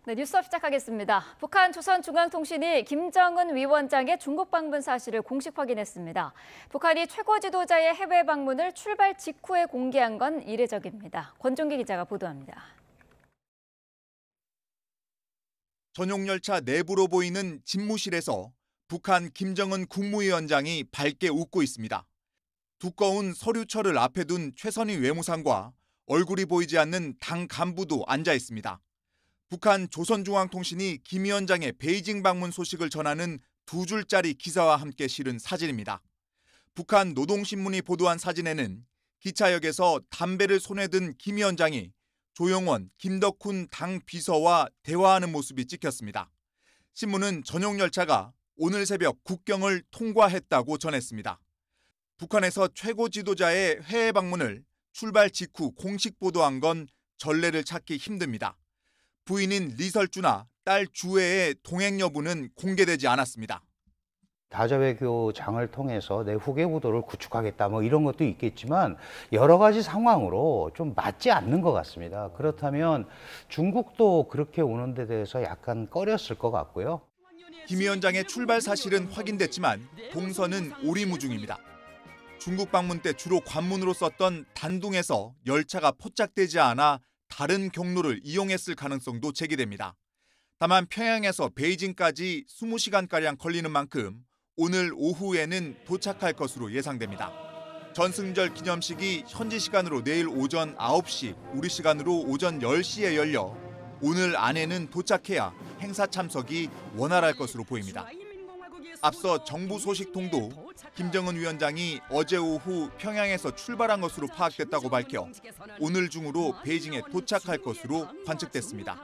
네, 뉴스업 시작하겠습니다. 북한 조선중앙통신이 김정은 위원장의 중국 방문 사실을 공식 확인했습니다. 북한이 최고 지도자의 해외 방문을 출발 직후에 공개한 건 이례적입니다. 권종기 기자가 보도합니다. 전용 열차 내부로 보이는 집무실에서 북한 김정은 국무위원장이 밝게 웃고 있습니다. 두꺼운 서류철을 앞에 둔 최선희 외무상과 얼굴이 보이지 않는 당 간부도 앉아 있습니다. 북한 조선중앙통신이 김 위원장의 베이징 방문 소식을 전하는 두 줄짜리 기사와 함께 실은 사진입니다. 북한 노동신문이 보도한 사진에는 기차역에서 담배를 손에 든 김 위원장이 조용원, 김덕훈 당 비서와 대화하는 모습이 찍혔습니다. 신문은 전용 열차가 오늘 새벽 국경을 통과했다고 전했습니다. 북한에서 최고 지도자의 해외 방문을 출발 직후 공식 보도한 건 전례를 찾기 힘듭니다. 부인인 리설주나 딸 주애의 동행 여부는 공개되지 않았습니다. 다자외교장을 통해서 내 후계 구도를 구축하겠다 뭐 이런 것도 있겠지만 여러 가지 상황으로 좀 맞지 않는 것 같습니다. 그렇다면 중국도 그렇게 오는 데 대해서 약간 꺼렸을 것 같고요. 김 위원장의 출발 사실은 확인됐지만 동선은 오리무중입니다. 중국 방문 때 주로 관문으로 썼던 단둥에서 열차가 포착되지 않아 다른 경로를 이용했을 가능성도 제기됩니다. 다만 평양에서 베이징까지 20시간가량 걸리는 만큼 오늘 오후에는 도착할 것으로 예상됩니다. 전승절 기념식이 현지 시간으로 내일 오전 9시, 우리 시간으로 오전 10시에 열려 오늘 안에는 도착해야 행사 참석이 원활할 것으로 보입니다. 앞서 정부 소식통도 김정은 위원장이 어제 오후 평양에서 출발한 것으로 파악됐다고 밝혀 오늘 중으로 베이징에 도착할 것으로 관측됐습니다.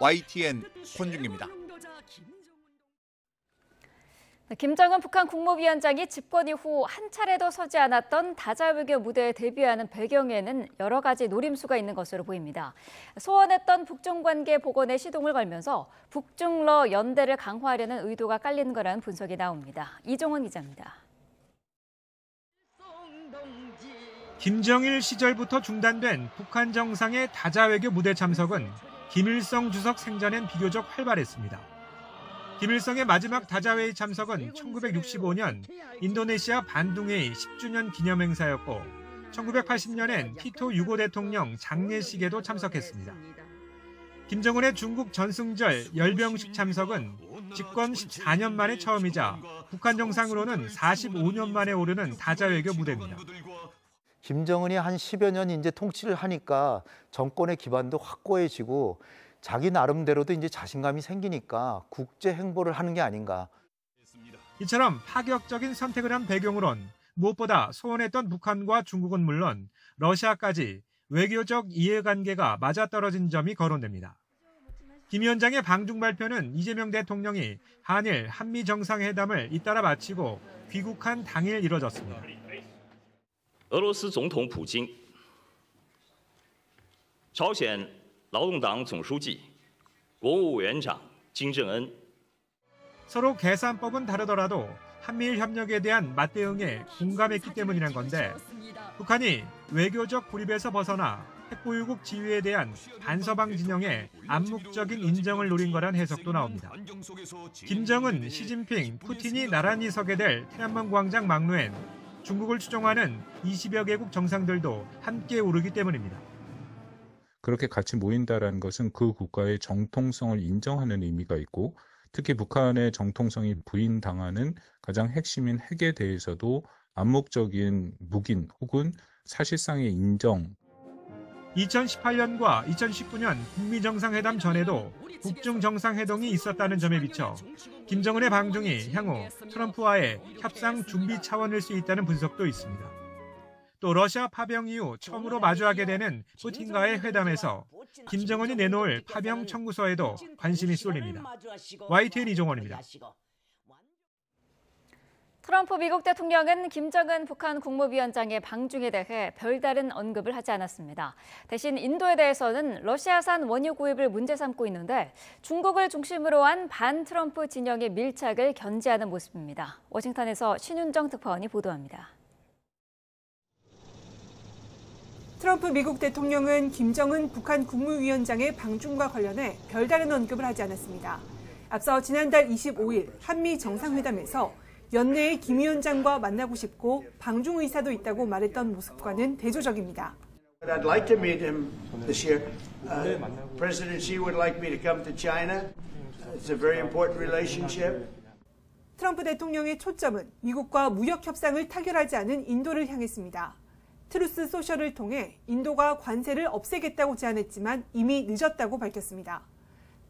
YTN 권중기입니다. 김정은 북한 국무위원장이 집권 이후 한 차례도 서지 않았던 다자외교 무대에 데뷔하는 배경에는 여러 가지 노림수가 있는 것으로 보입니다. 소원했던 북중 관계 복원에 시동을 걸면서 북중러 연대를 강화하려는 의도가 깔리는 거라는 분석이 나옵니다. 이종원 기자입니다. 김정일 시절부터 중단된 북한 정상의 다자외교 무대 참석은 김일성 주석 생전엔 비교적 활발했습니다. 김일성의 마지막 다자회의 참석은 1965년 인도네시아 반둥회의 10주년 기념행사였고 1980년엔 티토 유고 대통령 장례식에도 참석했습니다. 김정은의 중국 전승절 열병식 참석은 집권 14년 만에 처음이자 북한 정상으로는 45년 만에 오르는 다자외교 무대입니다. 김정은이 한 10여 년 이제 통치를 하니까 정권의 기반도 확고해지고 자기 나름대로도 이제 자신감이 생기니까 국제 행보를 하는 게 아닌가. 이처럼 파격적인 선택을 한 배경으론 무엇보다 소원했던 북한과 중국은 물론 러시아까지 외교적 이해관계가 맞아떨어진 점이 거론됩니다. 김 위원장의 방중 발표는 이재명 대통령이 한일 한미 정상회담을 잇따라 마치고 귀국한 당일 이뤄졌습니다. 俄罗斯总统普京、朝鲜劳动党总书记、国务委员长金正恩 서로 계산법은 다르더라도 한미일 협력에 대한 맞대응에 공감했기 때문이란 건데 북한이 외교적 고립에서 벗어나 핵보유국 지위에 대한 반서방 진영의 암묵적인 인정을 노린 거란 해석도 나옵니다. 김정은, 시진핑, 푸틴이 나란히 서게 될天安门 광장 막루엔 중국을 추종하는 20여 개국 정상들도 함께 오르기 때문입니다. 그렇게 같이 모인다는 것은 그 국가의 정통성을 인정하는 의미가 있고 특히 북한의 정통성이 부인당하는 가장 핵심인 핵에 대해서도 암묵적인 묵인 혹은 사실상의 인정. 2018년과 2019년 북미 정상회담 전에도 북중 정상회동이 있었다는 점에 비춰 김정은의 방중이 향후 트럼프와의 협상 준비 차원일 수 있다는 분석도 있습니다. 또 러시아 파병 이후 처음으로 마주하게 되는 푸틴과의 회담에서 김정은이 내놓을 파병 청구서에도 관심이 쏠립니다. YTN 이종원입니다. 트럼프 미국 대통령은 김정은 북한 국무위원장의 방중에 대해 별다른 언급을 하지 않았습니다. 대신 인도에 대해서는 러시아산 원유 구입을 문제 삼고 있는데 중국을 중심으로 한 반 트럼프 진영의 밀착을 견제하는 모습입니다. 워싱턴에서 신윤정 특파원이 보도합니다. 트럼프 미국 대통령은 김정은 북한 국무위원장의 방중과 관련해 별다른 언급을 하지 않았습니다. 앞서 지난달 25일 한미 정상회담에서 연내에 김 위원장과 만나고 싶고 방중 의사도 있다고 말했던 모습과는 대조적입니다. I'd like to meet him this year. President Xi would like me to come to China. It's a very important relationship. 트럼프 대통령의 초점은 미국과 무역 협상을 타결하지 않은 인도를 향했습니다. 트루스 소셜을 통해 인도가 관세를 없애겠다고 제안했지만 이미 늦었다고 밝혔습니다.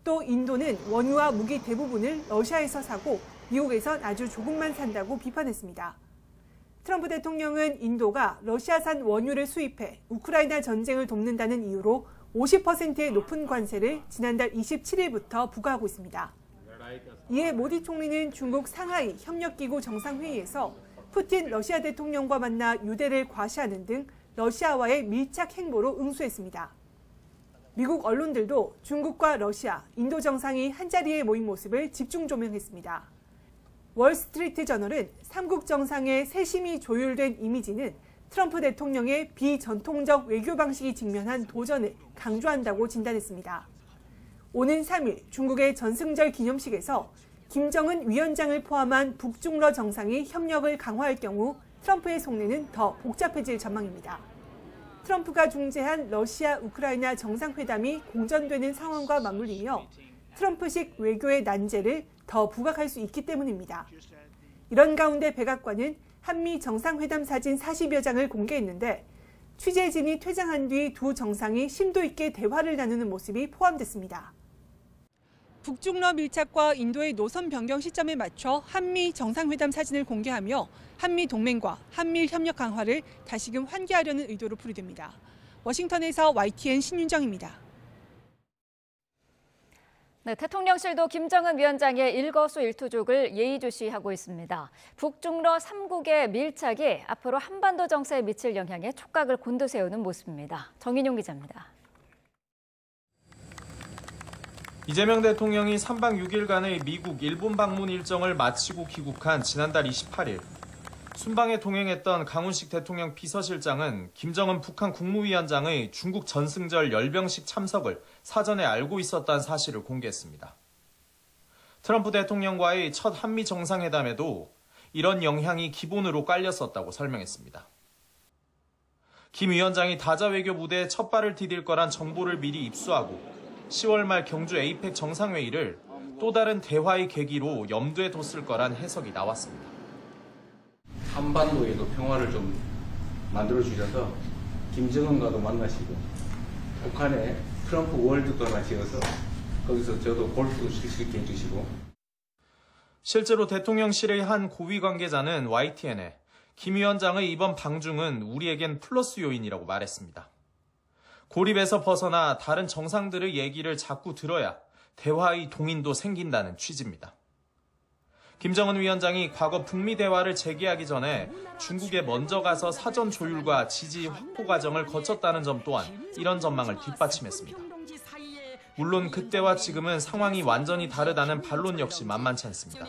또 인도는 원유와 무기 대부분을 러시아에서 사고 미국에선 아주 조금만 산다고 비판했습니다. 트럼프 대통령은 인도가 러시아산 원유를 수입해 우크라이나 전쟁을 돕는다는 이유로 50%의 높은 관세를 지난달 27일부터 부과하고 있습니다. 이에 모디 총리는 중국 상하이 협력기구 정상회의에서 푸틴 러시아 대통령과 만나 유대를 과시하는 등 러시아와의 밀착 행보로 응수했습니다. 미국 언론들도 중국과 러시아, 인도 정상이 한자리에 모인 모습을 집중 조명했습니다. 월스트리트 저널은 3국 정상의 세심히 조율된 이미지는 트럼프 대통령의 비전통적 외교 방식이 직면한 도전을 강조한다고 진단했습니다. 오는 3일 중국의 전승절 기념식에서 김정은 위원장을 포함한 북중러 정상이 협력을 강화할 경우 트럼프의 속내는 더 복잡해질 전망입니다. 트럼프가 중재한 러시아 우크라이나 정상회담이 공전되는 상황과 맞물리며 트럼프식 외교의 난제를 더 부각할 수 있기 때문입니다. 이런 가운데 백악관은 한미 정상회담 사진 40여 장을 공개했는데 취재진이 퇴장한 뒤 두 정상이 심도 있게 대화를 나누는 모습이 포함됐습니다. 북중러 밀착과 인도의 노선 변경 시점에 맞춰 한미 정상회담 사진을 공개하며 한미 동맹과 한미일 협력 강화를 다시금 환기하려는 의도로 풀이됩니다. 워싱턴에서 YTN 신윤정입니다. 네, 대통령실도 김정은 위원장의 일거수일투족을 예의주시하고 있습니다. 북중러 3국의 밀착이 앞으로 한반도 정세에 미칠 영향에 촉각을 곤두세우는 모습입니다. 정인용 기자입니다. 이재명 대통령이 3박 6일간의 미국, 일본 방문 일정을 마치고 귀국한 지난달 28일. 순방에 동행했던 강훈식 대통령 비서실장은 김정은 북한 국무위원장의 중국 전승절 열병식 참석을 사전에 알고 있었다는 사실을 공개했습니다. 트럼프 대통령과의 첫 한미 정상회담에도 이런 영향이 기본으로 깔렸었다고 설명했습니다. 김 위원장이 다자 외교 무대에 첫 발을 디딜 거란 정보를 미리 입수하고 10월 말 경주 에이펙 정상회의를 또 다른 대화의 계기로 염두에 뒀을 거란 해석이 나왔습니다. 한반도에도 평화를 좀 만들어주셔서 김정은과도 만나시고 북한에 트럼프 월드도 하나 지어서 거기서 저도 골프도 칠 수 있게 해주시고. 실제로 대통령실의 한 고위 관계자는 YTN에 김 위원장의 이번 방중은 우리에겐 플러스 요인이라고 말했습니다. 고립에서 벗어나 다른 정상들의 얘기를 자꾸 들어야 대화의 동인도 생긴다는 취지입니다. 김정은 위원장이 과거 북미 대화를 재개하기 전에 중국에 먼저 가서 사전 조율과 지지 확보 과정을 거쳤다는 점 또한 이런 전망을 뒷받침했습니다. 물론 그때와 지금은 상황이 완전히 다르다는 반론 역시 만만치 않습니다.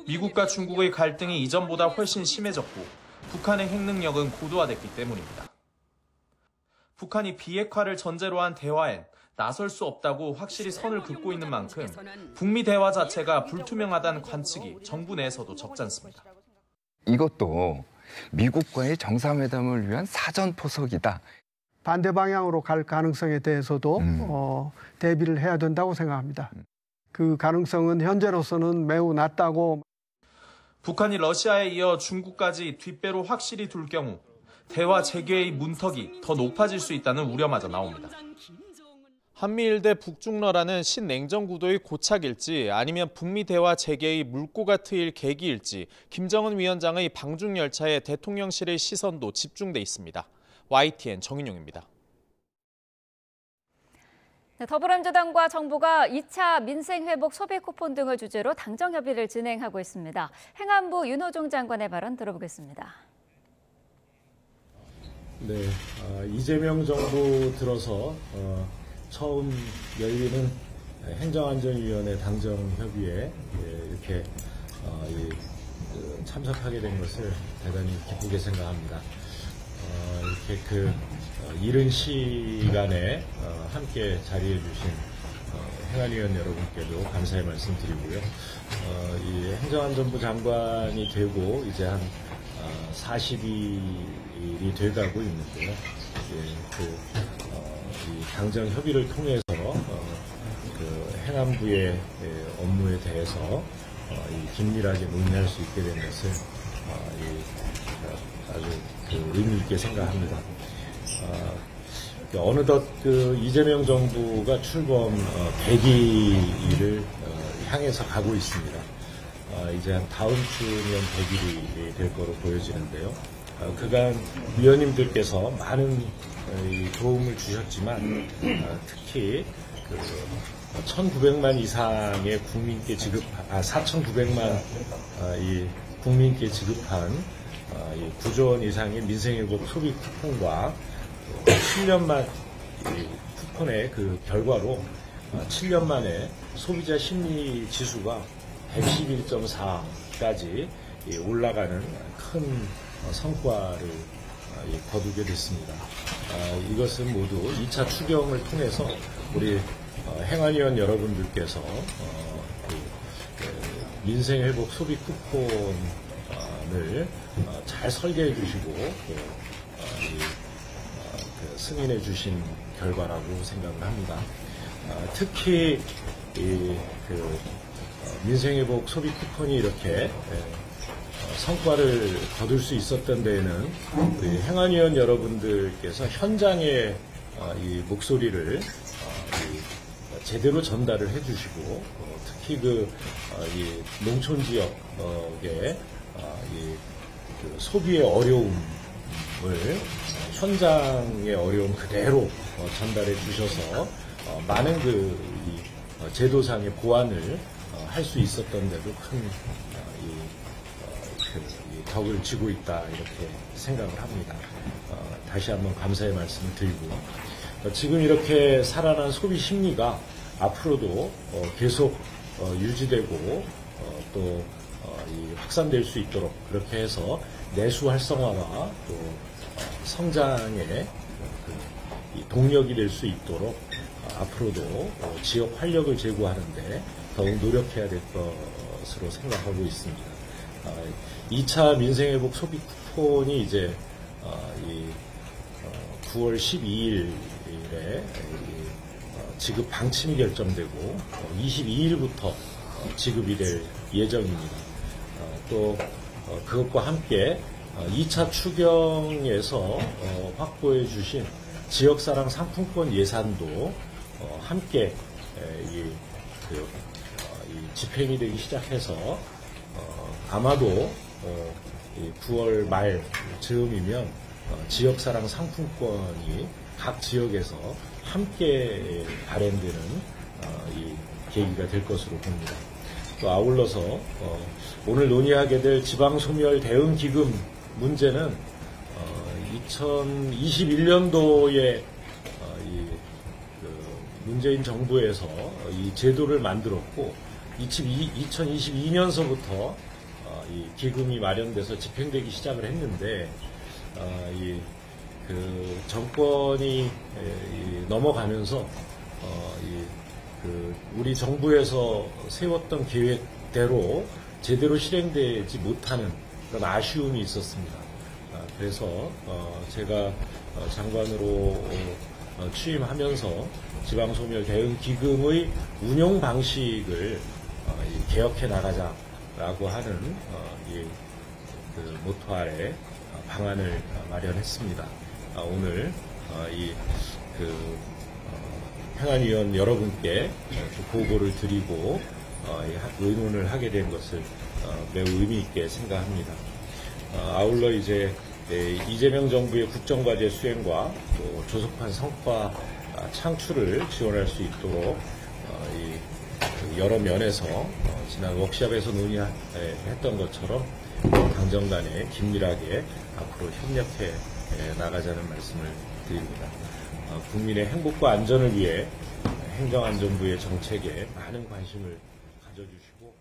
미국과 중국의 갈등이 이전보다 훨씬 심해졌고 북한의 핵 능력은 고도화됐기 때문입니다. 북한이 비핵화를 전제로 한 대화엔 나설 수 없다고 확실히 선을 긋고 있는 만큼 북미 대화 자체가 불투명하다는 관측이 정부 내에서도 적지 않습니다. 이것도 미국과의 정상회담을 위한 사전 포석이다. 반대 방향으로 갈 가능성에 대해서도 대비를 해야 된다고 생각합니다. 그 가능성은 현재로서는 매우 낮다고. 북한이 러시아에 이어 중국까지 뒷배로 확실히 둘 경우 대화 재개의 문턱이 더 높아질 수 있다는 우려마저 나옵니다. 한미일 대 북중러라는 신냉전 구도의 고착일지 아니면 북미 대화 재개의 물꼬가 트일 계기일지 김정은 위원장의 방중 열차에 대통령실의 시선도 집중돼 있습니다. YTN 정인용입니다. 네, 더불어민주당과 정부가 2차 민생회복 소비 쿠폰 등을 주제로 당정 협의를 진행하고 있습니다. 행안부 윤호중 장관의 발언 들어보겠습니다. 네, 이재명 정부 들어서 처음 열리는 행정안전위원회 당정협의에 이렇게 참석하게 된 것을 대단히 기쁘게 생각합니다. 이렇게 이른 시간에 함께 자리해 주신 행안위원 여러분께도 감사의 말씀 드리고요. 이 행정안전부 장관이 되고 이제 한 40일이 돼가고 있는데요. 이 당정 협의를 통해서 그 행안부의 업무에 대해서 긴밀하게 논의할 수 있게 된 것을 아주 의미 있게 생각합니다. 어느덧 그 이재명 정부가 출범 100일을 향해서 가고 있습니다. 이제 한 다음 주면 100일이 될 거로 보여지는데요. 그간 위원님들께서 많은 도움을 주셨지만 특히 그 1,900만 이상의 국민께 4,900만 이 국민께 지급한 9조 원 이상의 민생회복 소비 쿠폰과 7년만 쿠폰의 그 결과로 7년 만에 소비자 심리 지수가 111.4까지 올라가는 큰 성과를 거두게 됐습니다. 이것은 모두 2차 추경을 통해서 우리 행안위원 여러분들께서 민생회복 소비 쿠폰을 잘 설계해 주시고 승인해 주신 결과라고 생각을 합니다. 특히 민생회복 소비 쿠폰이 이렇게 성과를 거둘 수 있었던 데에는 우리 행안위원 여러분들께서 현장의 이 목소리를 제대로 전달을 해주시고 특히 이 농촌 지역의 그 소비의 어려움을 현장의 어려움 그대로 전달해 주셔서 많은 이 제도상의 보완을 할 수 있었던 데도 큰 덕을 지고 있다 이렇게 생각을 합니다. 다시 한번 감사의 말씀을 드리고 지금 이렇게 살아난 소비 심리가 앞으로도 계속 유지되고 또 확산될 수 있도록 그렇게 해서 내수 활성화와 또 성장의 동력이 될 수 있도록 앞으로도 지역 활력을 제고하는데 더욱 노력해야 될 것으로 생각하고 있습니다. 2차 민생회복 소비 쿠폰이 이제 9월 12일에 지급 방침이 결정되고 22일부터 지급이 될 예정입니다. 또 그것과 함께 2차 추경에서 확보해 주신 지역사랑 상품권 예산도 함께 집행이 되기 시작해서 아마도 9월 말 즈음이면 지역사랑 상품권이 각 지역에서 함께 발행되는 이 계기가 될 것으로 봅니다. 또 아울러서 오늘 논의하게 될 지방소멸 대응기금 문제는 2021년도에 문재인 정부에서 이 제도를 만들었고 2022년서부터 이 기금이 마련돼서 집행되기 시작을 했는데 그 정권이 넘어가면서 우리 정부에서 세웠던 계획대로 제대로 실행되지 못하는 그런 아쉬움이 있었습니다. 그래서 제가 장관으로 취임하면서 지방소멸 대응기금의 운용 방식을 개혁해 나가자라고 하는 그 모토 아래 방안을 마련했습니다. 오늘 행안위원 여러분께 보고를 드리고 의논을 하게 된 것을 매우 의미 있게 생각합니다. 아울러 이제 이재명 정부의 국정과제 수행과 또 조속한 성과 창출을 지원할 수 있도록 여러 면에서 지난 워크숍에서 논의했던 것처럼 당정 간에 긴밀하게 앞으로 협력해 나가자는 말씀을 드립니다. 국민의 행복과 안전을 위해 행정안전부의 정책에 많은 관심을 가져주시고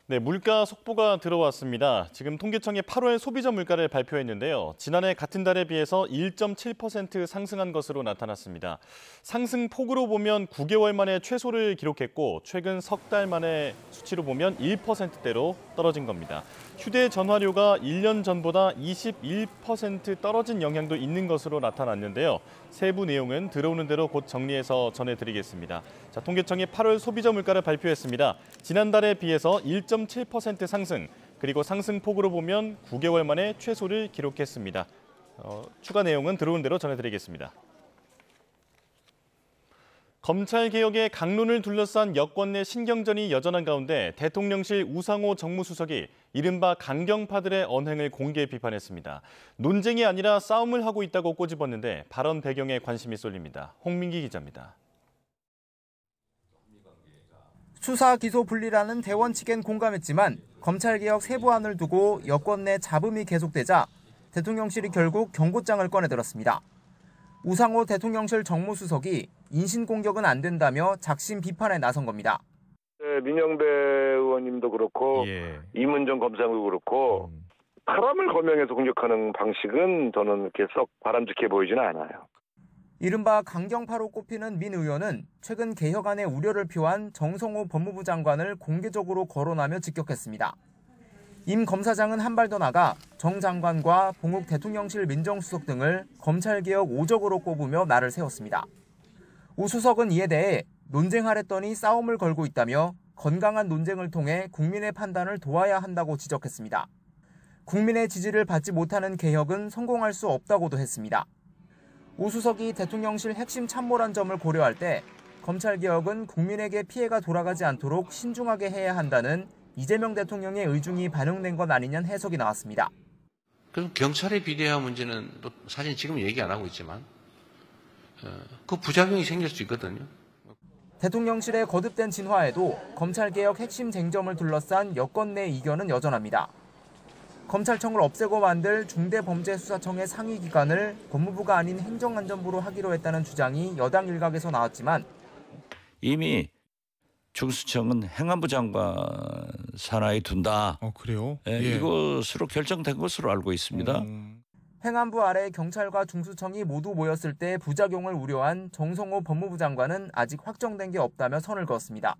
네, 물가 속보가 들어왔습니다. 지금 통계청이 8월 소비자 물가를 발표했는데요. 지난해 같은 달에 비해서 1.7% 상승한 것으로 나타났습니다. 상승폭으로 보면 9개월 만에 최소를 기록했고 최근 석 달 만에 수치로 보면 1%대로 떨어진 겁니다. 휴대전화료가 1년 전보다 21% 떨어진 영향도 있는 것으로 나타났는데요. 세부 내용은 들어오는 대로 곧 정리해서 전해드리겠습니다. 자, 통계청이 8월 소비자 물가를 발표했습니다. 지난달에 비해서 1.7% 상승, 그리고 상승폭으로 보면 9개월 만에 최소를 기록했습니다. 추가 내용은 들어오는 대로 전해드리겠습니다. 검찰개혁의 강론을 둘러싼 여권 내 신경전이 여전한 가운데 대통령실 우상호 정무수석이 이른바 강경파들의 언행을 공개 비판했습니다. 논쟁이 아니라 싸움을 하고 있다고 꼬집었는데 발언 배경에 관심이 쏠립니다. 홍민기 기자입니다. 수사 기소 분리라는 대원 측엔 공감했지만 검찰개혁 세부안을 두고 여권 내 잡음이 계속되자 대통령실이 결국 경고장을 꺼내들었습니다. 우상호 대통령실 정무수석이 인신공격은 안 된다며 작심 비판에 나선 겁니다. 네, 민영배 의원님도 그렇고 이문정 검사도 그렇고 사람을 거명해서 공격하는 방식은 저는 이렇게 썩 바람직해 보이지는 않아요. 이른바 강경파로 꼽히는 민 의원은 최근 개혁안에 우려를 표한 정성호 법무부 장관을 공개적으로 거론하며 직격했습니다. 임 검사장은 한 발 더 나가 정 장관과 봉욱 대통령실 민정수석 등을 검찰개혁 오적으로 꼽으며 날을 세웠습니다. 우 수석은 이에 대해 논쟁하랬더니 싸움을 걸고 있다며 건강한 논쟁을 통해 국민의 판단을 도와야 한다고 지적했습니다. 국민의 지지를 받지 못하는 개혁은 성공할 수 없다고도 했습니다. 우 수석이 대통령실 핵심 참모란 점을 고려할 때 검찰개혁은 국민에게 피해가 돌아가지 않도록 신중하게 해야 한다는 이재명 대통령의 의중이 반영된 것 아니냐는 해석이 나왔습니다. 그럼 경찰의 비대화 문제는 사실 지금 얘기 안 하고 있지만 그 부작용이 생길 수 있거든요. 대통령실의 거듭된 진화에도 검찰개혁 핵심 쟁점을 둘러싼 여권 내 이견은 여전합니다. 검찰청을 없애고 만들 중대범죄수사청의 상위기관을 법무부가 아닌 행정안전부로 하기로 했다는 주장이 여당 일각에서 나왔지만 이미 중수청은 행안부 장관 산하에 둔다. 그래요? 예. 이것으로 결정된 것으로 알고 있습니다. 행안부 아래 경찰과 중수청이 모두 모였을 때 부작용을 우려한 정성호 법무부 장관은 아직 확정된 게 없다며 선을 그었습니다.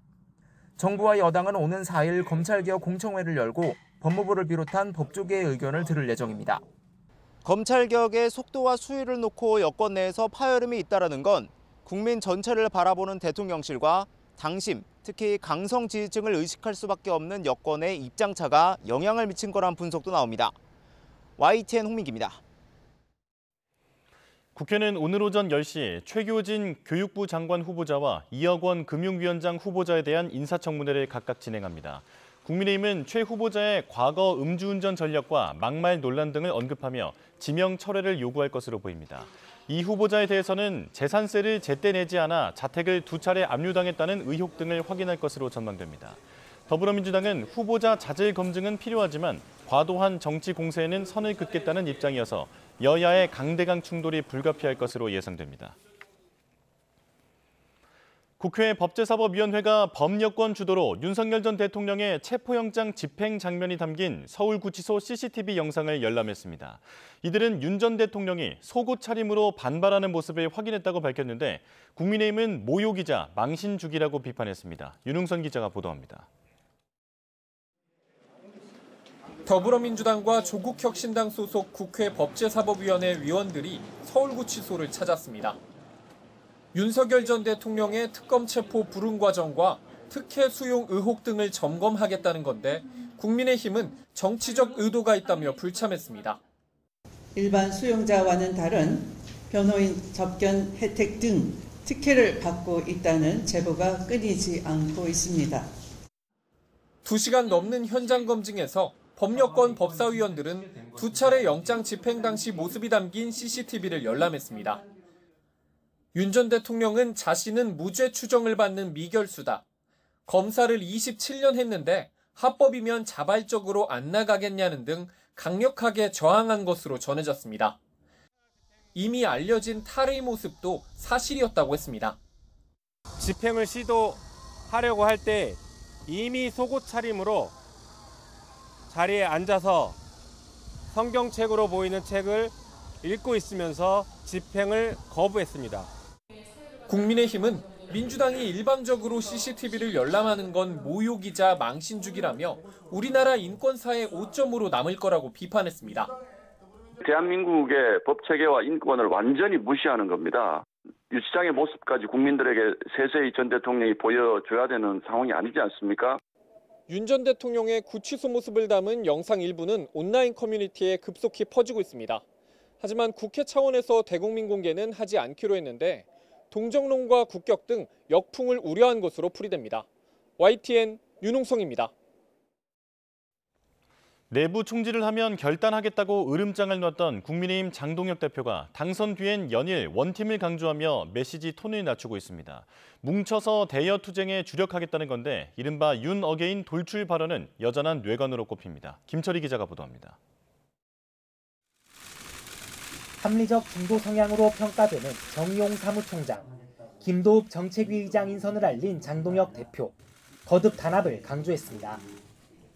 정부와 여당은 오는 4일 검찰개혁 공청회를 열고 법무부를 비롯한 법조계의 의견을 들을 예정입니다. 검찰개혁의 속도와 수위를 놓고 여권 내에서 파열음이 잇따르는 건 국민 전체를 바라보는 대통령실과 당심, 특히 강성 지지층을 의식할 수밖에 없는 여권의 입장차가 영향을 미친 거란 분석도 나옵니다. YTN 홍민기입니다. 국회는 오늘 오전 10시 최교진 교육부 장관 후보자와 이혁원 금융위원장 후보자에 대한 인사청문회를 각각 진행합니다. 국민의힘은 최 후보자의 과거 음주운전 전력과 막말 논란 등을 언급하며 지명 철회를 요구할 것으로 보입니다. 이 후보자에 대해서는 재산세를 제때 내지 않아 자택을 2차례 압류당했다는 의혹 등을 확인할 것으로 전망됩니다. 더불어민주당은 후보자 자질 검증은 필요하지만 과도한 정치 공세에는 선을 긋겠다는 입장이어서 여야의 강대강 충돌이 불가피할 것으로 예상됩니다. 국회 법제사법위원회가 범여권 주도로 윤석열 전 대통령의 체포영장 집행 장면이 담긴 서울구치소 CCTV 영상을 열람했습니다. 이들은 윤 전 대통령이 속옷 차림으로 반발하는 모습을 확인했다고 밝혔는데 국민의힘은 모욕이자 망신주기라고 비판했습니다. 윤웅선 기자가 보도합니다. 더불어민주당과 조국혁신당 소속 국회 법제사법위원회 위원들이 서울구치소를 찾았습니다. 윤석열 전 대통령의 특검 체포 불응 과정과 특혜 수용 의혹 등을 점검하겠다는 건데 국민의힘은 정치적 의도가 있다며 불참했습니다. 일반 수용자와는 다른 변호인 접견 혜택 등 특혜를 받고 있다는 제보가 끊이지 않고 있습니다. 2시간 넘는 현장 검증에서 법여권 법사위원들은 2차례 영장 집행 당시 모습이 담긴 CCTV를 열람했습니다. 윤 전 대통령은 자신은 무죄 추정을 받는 미결수다. 검사를 27년 했는데 합법이면 자발적으로 안 나가겠냐는 등 강력하게 저항한 것으로 전해졌습니다. 이미 알려진 탈의 모습도 사실이었다고 했습니다. 집행을 시도하려고 할 때 이미 속옷 차림으로 자리에 앉아서 성경책으로 보이는 책을 읽고 있으면서 집행을 거부했습니다. 국민의힘은 민주당이 일방적으로 CCTV를 열람하는 건 모욕이자 망신주기라며 우리나라 인권사의 오점으로 남을 거라고 비판했습니다. 대한민국의 법체계와 인권을 완전히 무시하는 겁니다. 유치장의 모습까지 국민들에게 세세히 전 대통령이 보여줘야 되는 상황이 아니지 않습니까? 윤 전 대통령의 구치소 모습을 담은 영상 일부는 온라인 커뮤니티에 급속히 퍼지고 있습니다. 하지만 국회 차원에서 대국민 공개는 하지 않기로 했는데 동정론과 국격 등 역풍을 우려한 것으로 풀이됩니다. YTN 윤홍성입니다. 내부 총질을 하면 결단하겠다고 으름장을 놨던 국민의힘 장동혁 대표가 당선 뒤엔 연일 원팀을 강조하며 메시지 톤을 낮추고 있습니다. 뭉쳐서 대여 투쟁에 주력하겠다는 건데 이른바 윤 어게인 돌출 발언은 여전한 뇌관으로 꼽힙니다. 김철희 기자가 보도합니다. 합리적 중도 성향으로 평가되는 정의용 사무총장, 김도읍 정책위 의장 인선을 알린 장동혁 대표, 거듭 단합을 강조했습니다.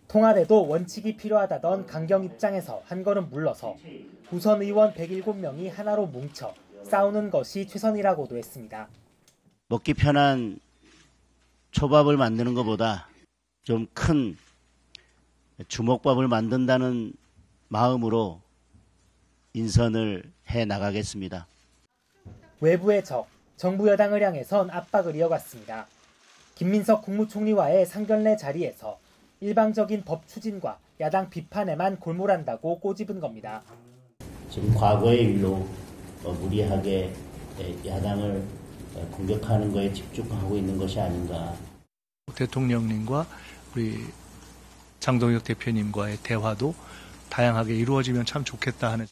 통합에도 원칙이 필요하다던 강경 입장에서 한 걸음 물러서 우선 의원 107명이 하나로 뭉쳐 싸우는 것이 최선이라고도 했습니다. 먹기 편한 초밥을 만드는 것보다 좀 큰 주먹밥을 만든다는 마음으로 인선을 해 나가겠습니다. 외부의 적, 정부 여당을 향해선 압박을 이어갔습니다. 김민석 국무총리와의 상견례 자리에서 일방적인 법 추진과 야당 비판에만 골몰한다고 꼬집은 겁니다. 지금 과거의 일로 무리하게 야당을 공격하는 거에 집중하고 있는 것이 아닌가. 대통령님과 우리 장동혁 대표님과의 대화도 다양하게 이루어지면 참 좋겠다 하는.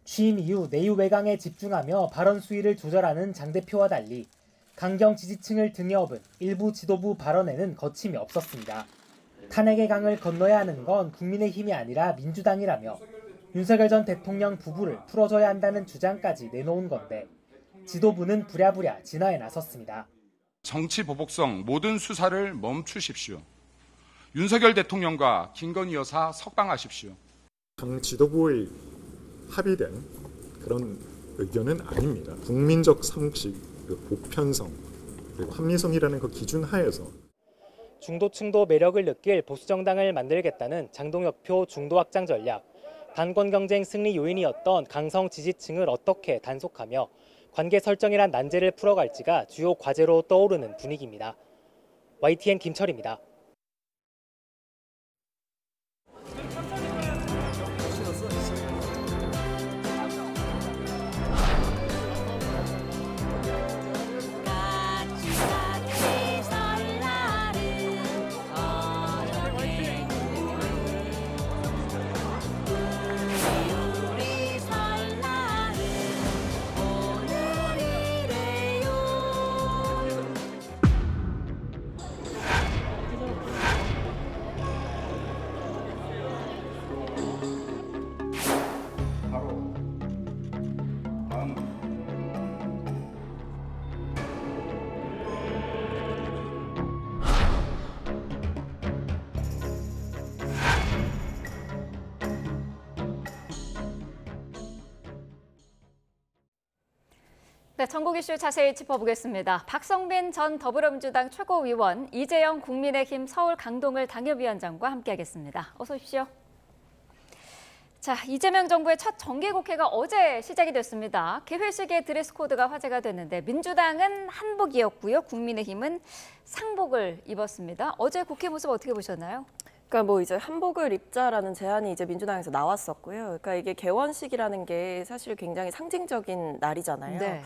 취임 이후 내유 외강에 집중하며 발언 수위를 조절하는 장 대표와 달리 강경 지지층을 등에 업은 일부 지도부 발언에는 거침이 없었습니다. 탄핵의 강을 건너야 하는 건 국민의힘이 아니라 민주당이라며 윤석열 전 대통령 부부를 풀어줘야 한다는 주장까지 내놓은 건데 지도부는 부랴부랴 진화에 나섰습니다. 정치 보복성 모든 수사를 멈추십시오. 윤석열 대통령과 김건희 여사 석방하십시오. 당 지도부의 합의된 그런 의견은 아닙니다. 국민적 상식, 보편성, 그리고 합리성이라는 그 기준 하에서 중도층도 매력을 느낄 보수정당을 만들겠다는 장동혁표 중도 확장 전략, 당권 경쟁 승리 요인이었던 강성 지지층을 어떻게 단속하며 관계 설정이란 난제를 풀어갈지가 주요 과제로 떠오르는 분위기입니다. YTN 김철입니다. 네, 전국 이슈 자세히 짚어보겠습니다. 박성빈 전 더불어민주당 최고위원, 이재영 국민의힘 서울 강동을 당협위원장과 함께하겠습니다. 어서 오십시오. 자, 이재명 정부의 첫 정기국회가 어제 시작이 됐습니다. 개회식의 드레스 코드가 화제가 됐는데 민주당은 한복이었고요. 국민의힘은 상복을 입었습니다. 어제 국회 모습 어떻게 보셨나요? 그러니까 뭐 이제 한복을 입자라는 제안이 이제 민주당에서 나왔었고요. 그러니까 이게 개원식이라는 게 사실 굉장히 상징적인 날이잖아요. 네.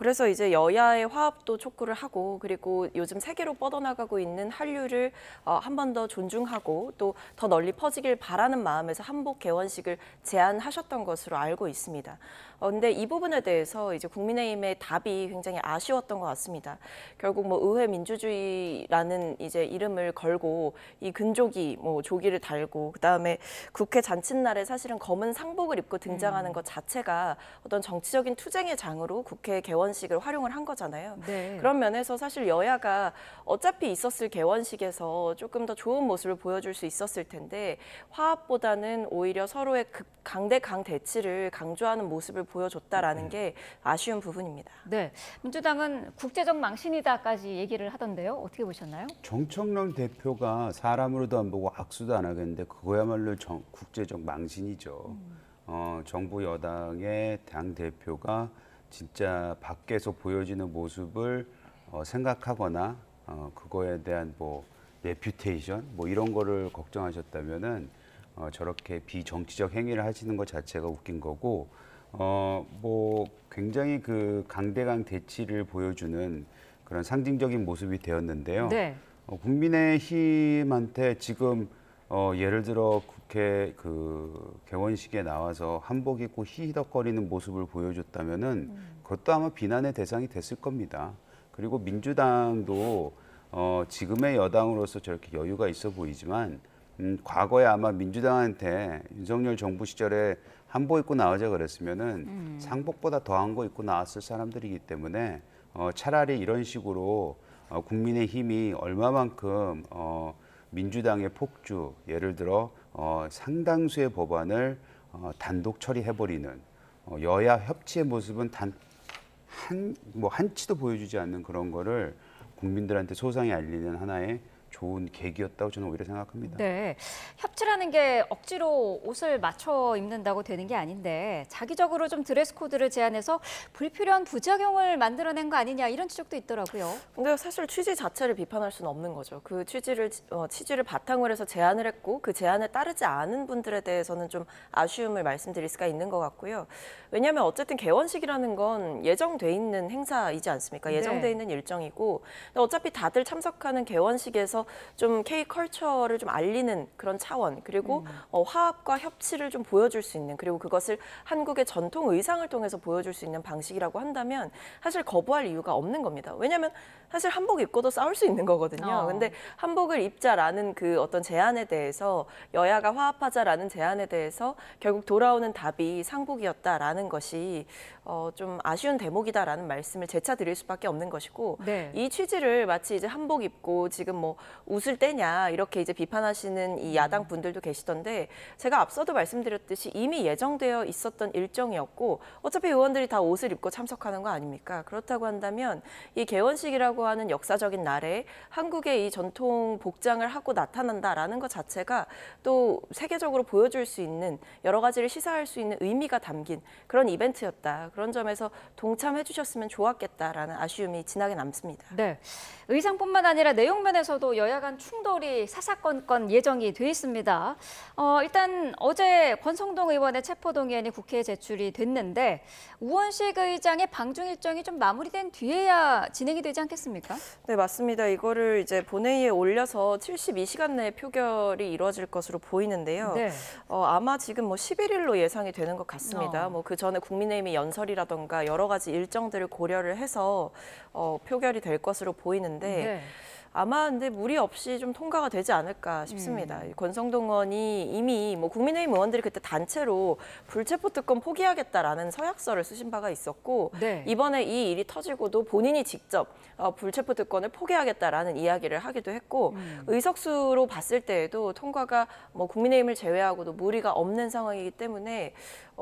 그래서 이제 여야의 화합도 촉구를 하고 그리고 요즘 세계로 뻗어나가고 있는 한류를 한 번 더 존중하고 또 더 널리 퍼지길 바라는 마음에서 한복 개원식을 제안하셨던 것으로 알고 있습니다. 근데 이 부분에 대해서 이제 국민의힘의 답이 굉장히 아쉬웠던 것 같습니다. 결국 뭐 의회 민주주의라는 이제 이름을 걸고 이 근족이 뭐 조기를 달고 그다음에 국회 잔칫날에 사실은 검은 상복을 입고 등장하는 것 자체가 어떤 정치적인 투쟁의 장으로 국회 개원식을 활용을 한 거잖아요. 네. 그런 면에서 사실 여야가 어차피 있었을 개원식에서 조금 더 좋은 모습을 보여줄 수 있었을 텐데 화합보다는 오히려 서로의 강대강 대치를 강조하는 모습을 보여줬다라는 게 아쉬운 부분입니다. 네, 민주당은 국제적 망신이다까지 얘기를 하던데요. 어떻게 보셨나요? 정청래 대표가 사람으로도 안 보고 악수도 안 하겠는데 그거야말로 국제적 망신이죠. 정부 여당의 당 대표가 진짜 밖에서 보여지는 모습을 생각하거나 그거에 대한 뭐 레퓨테이션 뭐 이런 거를 걱정하셨다면은 저렇게 비정치적 행위를 하시는 것 자체가 웃긴 거고 뭐 굉장히 그 강대강 대치를 보여주는 그런 상징적인 모습이 되었는데요. 네. 국민의힘한테 지금 예를 들어 국회 그 개원식에 나와서 한복 입고 히히덕거리는 모습을 보여줬다면은 그것도 아마 비난의 대상이 됐을 겁니다. 그리고 민주당도 지금의 여당으로서 저렇게 여유가 있어 보이지만 과거에 아마 민주당한테 윤석열 정부 시절에 한복 입고 나오자 그랬으면은 상복보다 더한 거 입고 나왔을 사람들이기 때문에 차라리 이런 식으로 국민의힘이 얼마만큼 민주당의 폭주, 예를 들어 상당수의 법안을 단독 처리해버리는 여야 협치의 모습은 한치도 보여주지 않는 그런 거를 국민들한테 소상히 알리는 하나의 좋은 계기였다고 저는 오히려 생각합니다. 네, 협치라는 게 억지로 옷을 맞춰 입는다고 되는 게 아닌데 자기적으로 좀 드레스 코드를 제안해서 불필요한 부작용을 만들어낸 거 아니냐 이런 지적도 있더라고요. 근데 사실 취지 자체를 비판할 수는 없는 거죠. 그 취지를 바탕으로 해서 제안을 했고 그 제안에 따르지 않은 분들에 대해서는 좀 아쉬움을 말씀드릴 수가 있는 것 같고요. 왜냐하면 어쨌든 개원식이라는 건 예정돼 있는 행사이지 않습니까? 예정돼 있는 일정이고 어차피 다들 참석하는 개원식에서 좀 K컬처를 좀 알리는 그런 차원 그리고 화합과 협치를 좀 보여줄 수 있는 그리고 그것을 한국의 전통 의상을 통해서 보여줄 수 있는 방식이라고 한다면 사실 거부할 이유가 없는 겁니다. 왜냐하면 사실 한복 입고도 싸울 수 있는 거거든요. 근데 한복을 입자라는 그 어떤 제안에 대해서 여야가 화합하자라는 제안에 대해서 결국 돌아오는 답이 상복이었다라는 것이 좀 아쉬운 대목이다라는 말씀을 재차 드릴 수밖에 없는 것이고 네. 이 취지를 마치 이제 한복 입고 지금 뭐 웃을 때냐 이렇게 이제 비판하시는 이 야당 분들도 계시던데 제가 앞서도 말씀드렸듯이 이미 예정되어 있었던 일정이었고 어차피 의원들이 다 옷을 입고 참석하는 거 아닙니까? 그렇다고 한다면 이 개원식이라고 하는 역사적인 날에 한국의 이 전통 복장을 하고 나타난다라는 것 자체가 또 세계적으로 보여줄 수 있는 여러 가지를 시사할 수 있는 의미가 담긴 그런 이벤트였다. 그런 점에서 동참해 주셨으면 좋았겠다라는 아쉬움이 진하게 남습니다. 네, 의상뿐만 아니라 내용 면에서도 여야 간 충돌이 사사건건 예정이 돼 있습니다. 일단 어제 권성동 의원의 체포동의안이 국회에 제출이 됐는데 우원식 의장의 방중 일정이 좀 마무리된 뒤에야 진행이 되지 않겠습니까? 네, 맞습니다. 이거를 이제 본회의에 올려서 72시간 내에 표결이 이루어질 것으로 보이는데요. 네. 아마 지금 뭐 11일로 예상이 되는 것 같습니다. 뭐 그 전에 국민의힘이 연설이라던가 여러 가지 일정들을 고려를 해서 표결이 될 것으로 보이는데 네. 아마 근데 무리 없이 좀 통과가 되지 않을까 싶습니다. 권성동 의원이 이미 뭐 국민의힘 의원들이 그때 단체로 불체포 특권 포기하겠다라는 서약서를 쓰신 바가 있었고 네. 이번에 이 일이 터지고도 본인이 직접 불체포 특권을 포기하겠다라는 이야기를 하기도 했고 의석수로 봤을 때에도 통과가 뭐 국민의힘을 제외하고도 무리가 없는 상황이기 때문에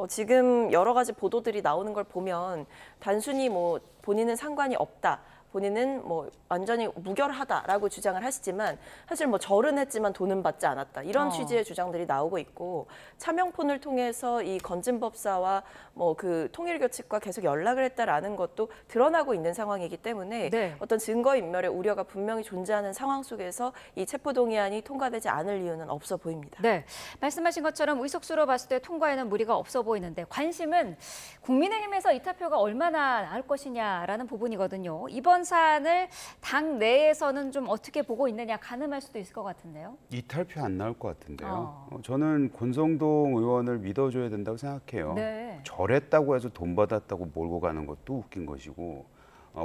지금 여러 가지 보도들이 나오는 걸 보면 단순히 뭐 본인은 상관이 없다. 본인은 뭐 완전히 무결하다라고 주장을 하시지만 사실 뭐 절은 했지만 돈은 받지 않았다. 이런 취지의 주장들이 나오고 있고 차명폰을 통해서 이 건진법사와 뭐 그 통일교칙과 계속 연락을 했다라는 것도 드러나고 있는 상황이기 때문에 네. 어떤 증거인멸의 우려가 분명히 존재하는 상황 속에서 이 체포동의안이 통과되지 않을 이유는 없어 보입니다. 네, 말씀하신 것처럼 의석수로 봤을 때 통과에는 무리가 없어 보이는데 관심은 국민의힘에서 이탈표가 얼마나 나올 것이냐라는 부분이거든요. 이번 사안을 당 내에서는 좀 어떻게 보고 있느냐 가늠할 수도 있을 것 같은데요. 이탈표 안 나올 것 같은데요. 저는 권성동 의원을 믿어줘야 된다고 생각해요. 네. 절했다고 해서 돈 받았다고 몰고 가는 것도 웃긴 것이고